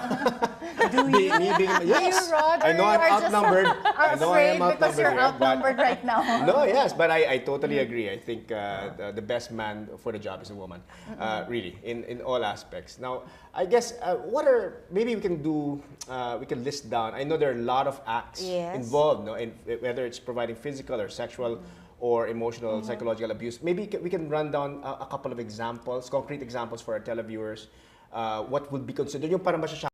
[SPEAKER 6] Do you, Rod?
[SPEAKER 3] I know
[SPEAKER 6] or you
[SPEAKER 3] I'm
[SPEAKER 6] are just
[SPEAKER 3] outnumbered. I know I
[SPEAKER 6] afraid
[SPEAKER 3] am
[SPEAKER 6] because you're
[SPEAKER 3] outnumbered here, but-
[SPEAKER 6] outnumbered right now.
[SPEAKER 3] No, yes, but I totally agree. I think the best man for the job is a woman, really, in all aspects. Now, I guess maybe we can list down. I know there are a lot of acts
[SPEAKER 4] Yes.
[SPEAKER 3] involved, no, in whether it's providing physical or sexual or emotional, psychological abuse. Maybe we can run down a couple of examples, concrete examples for our televiewers. What would be considered yung parang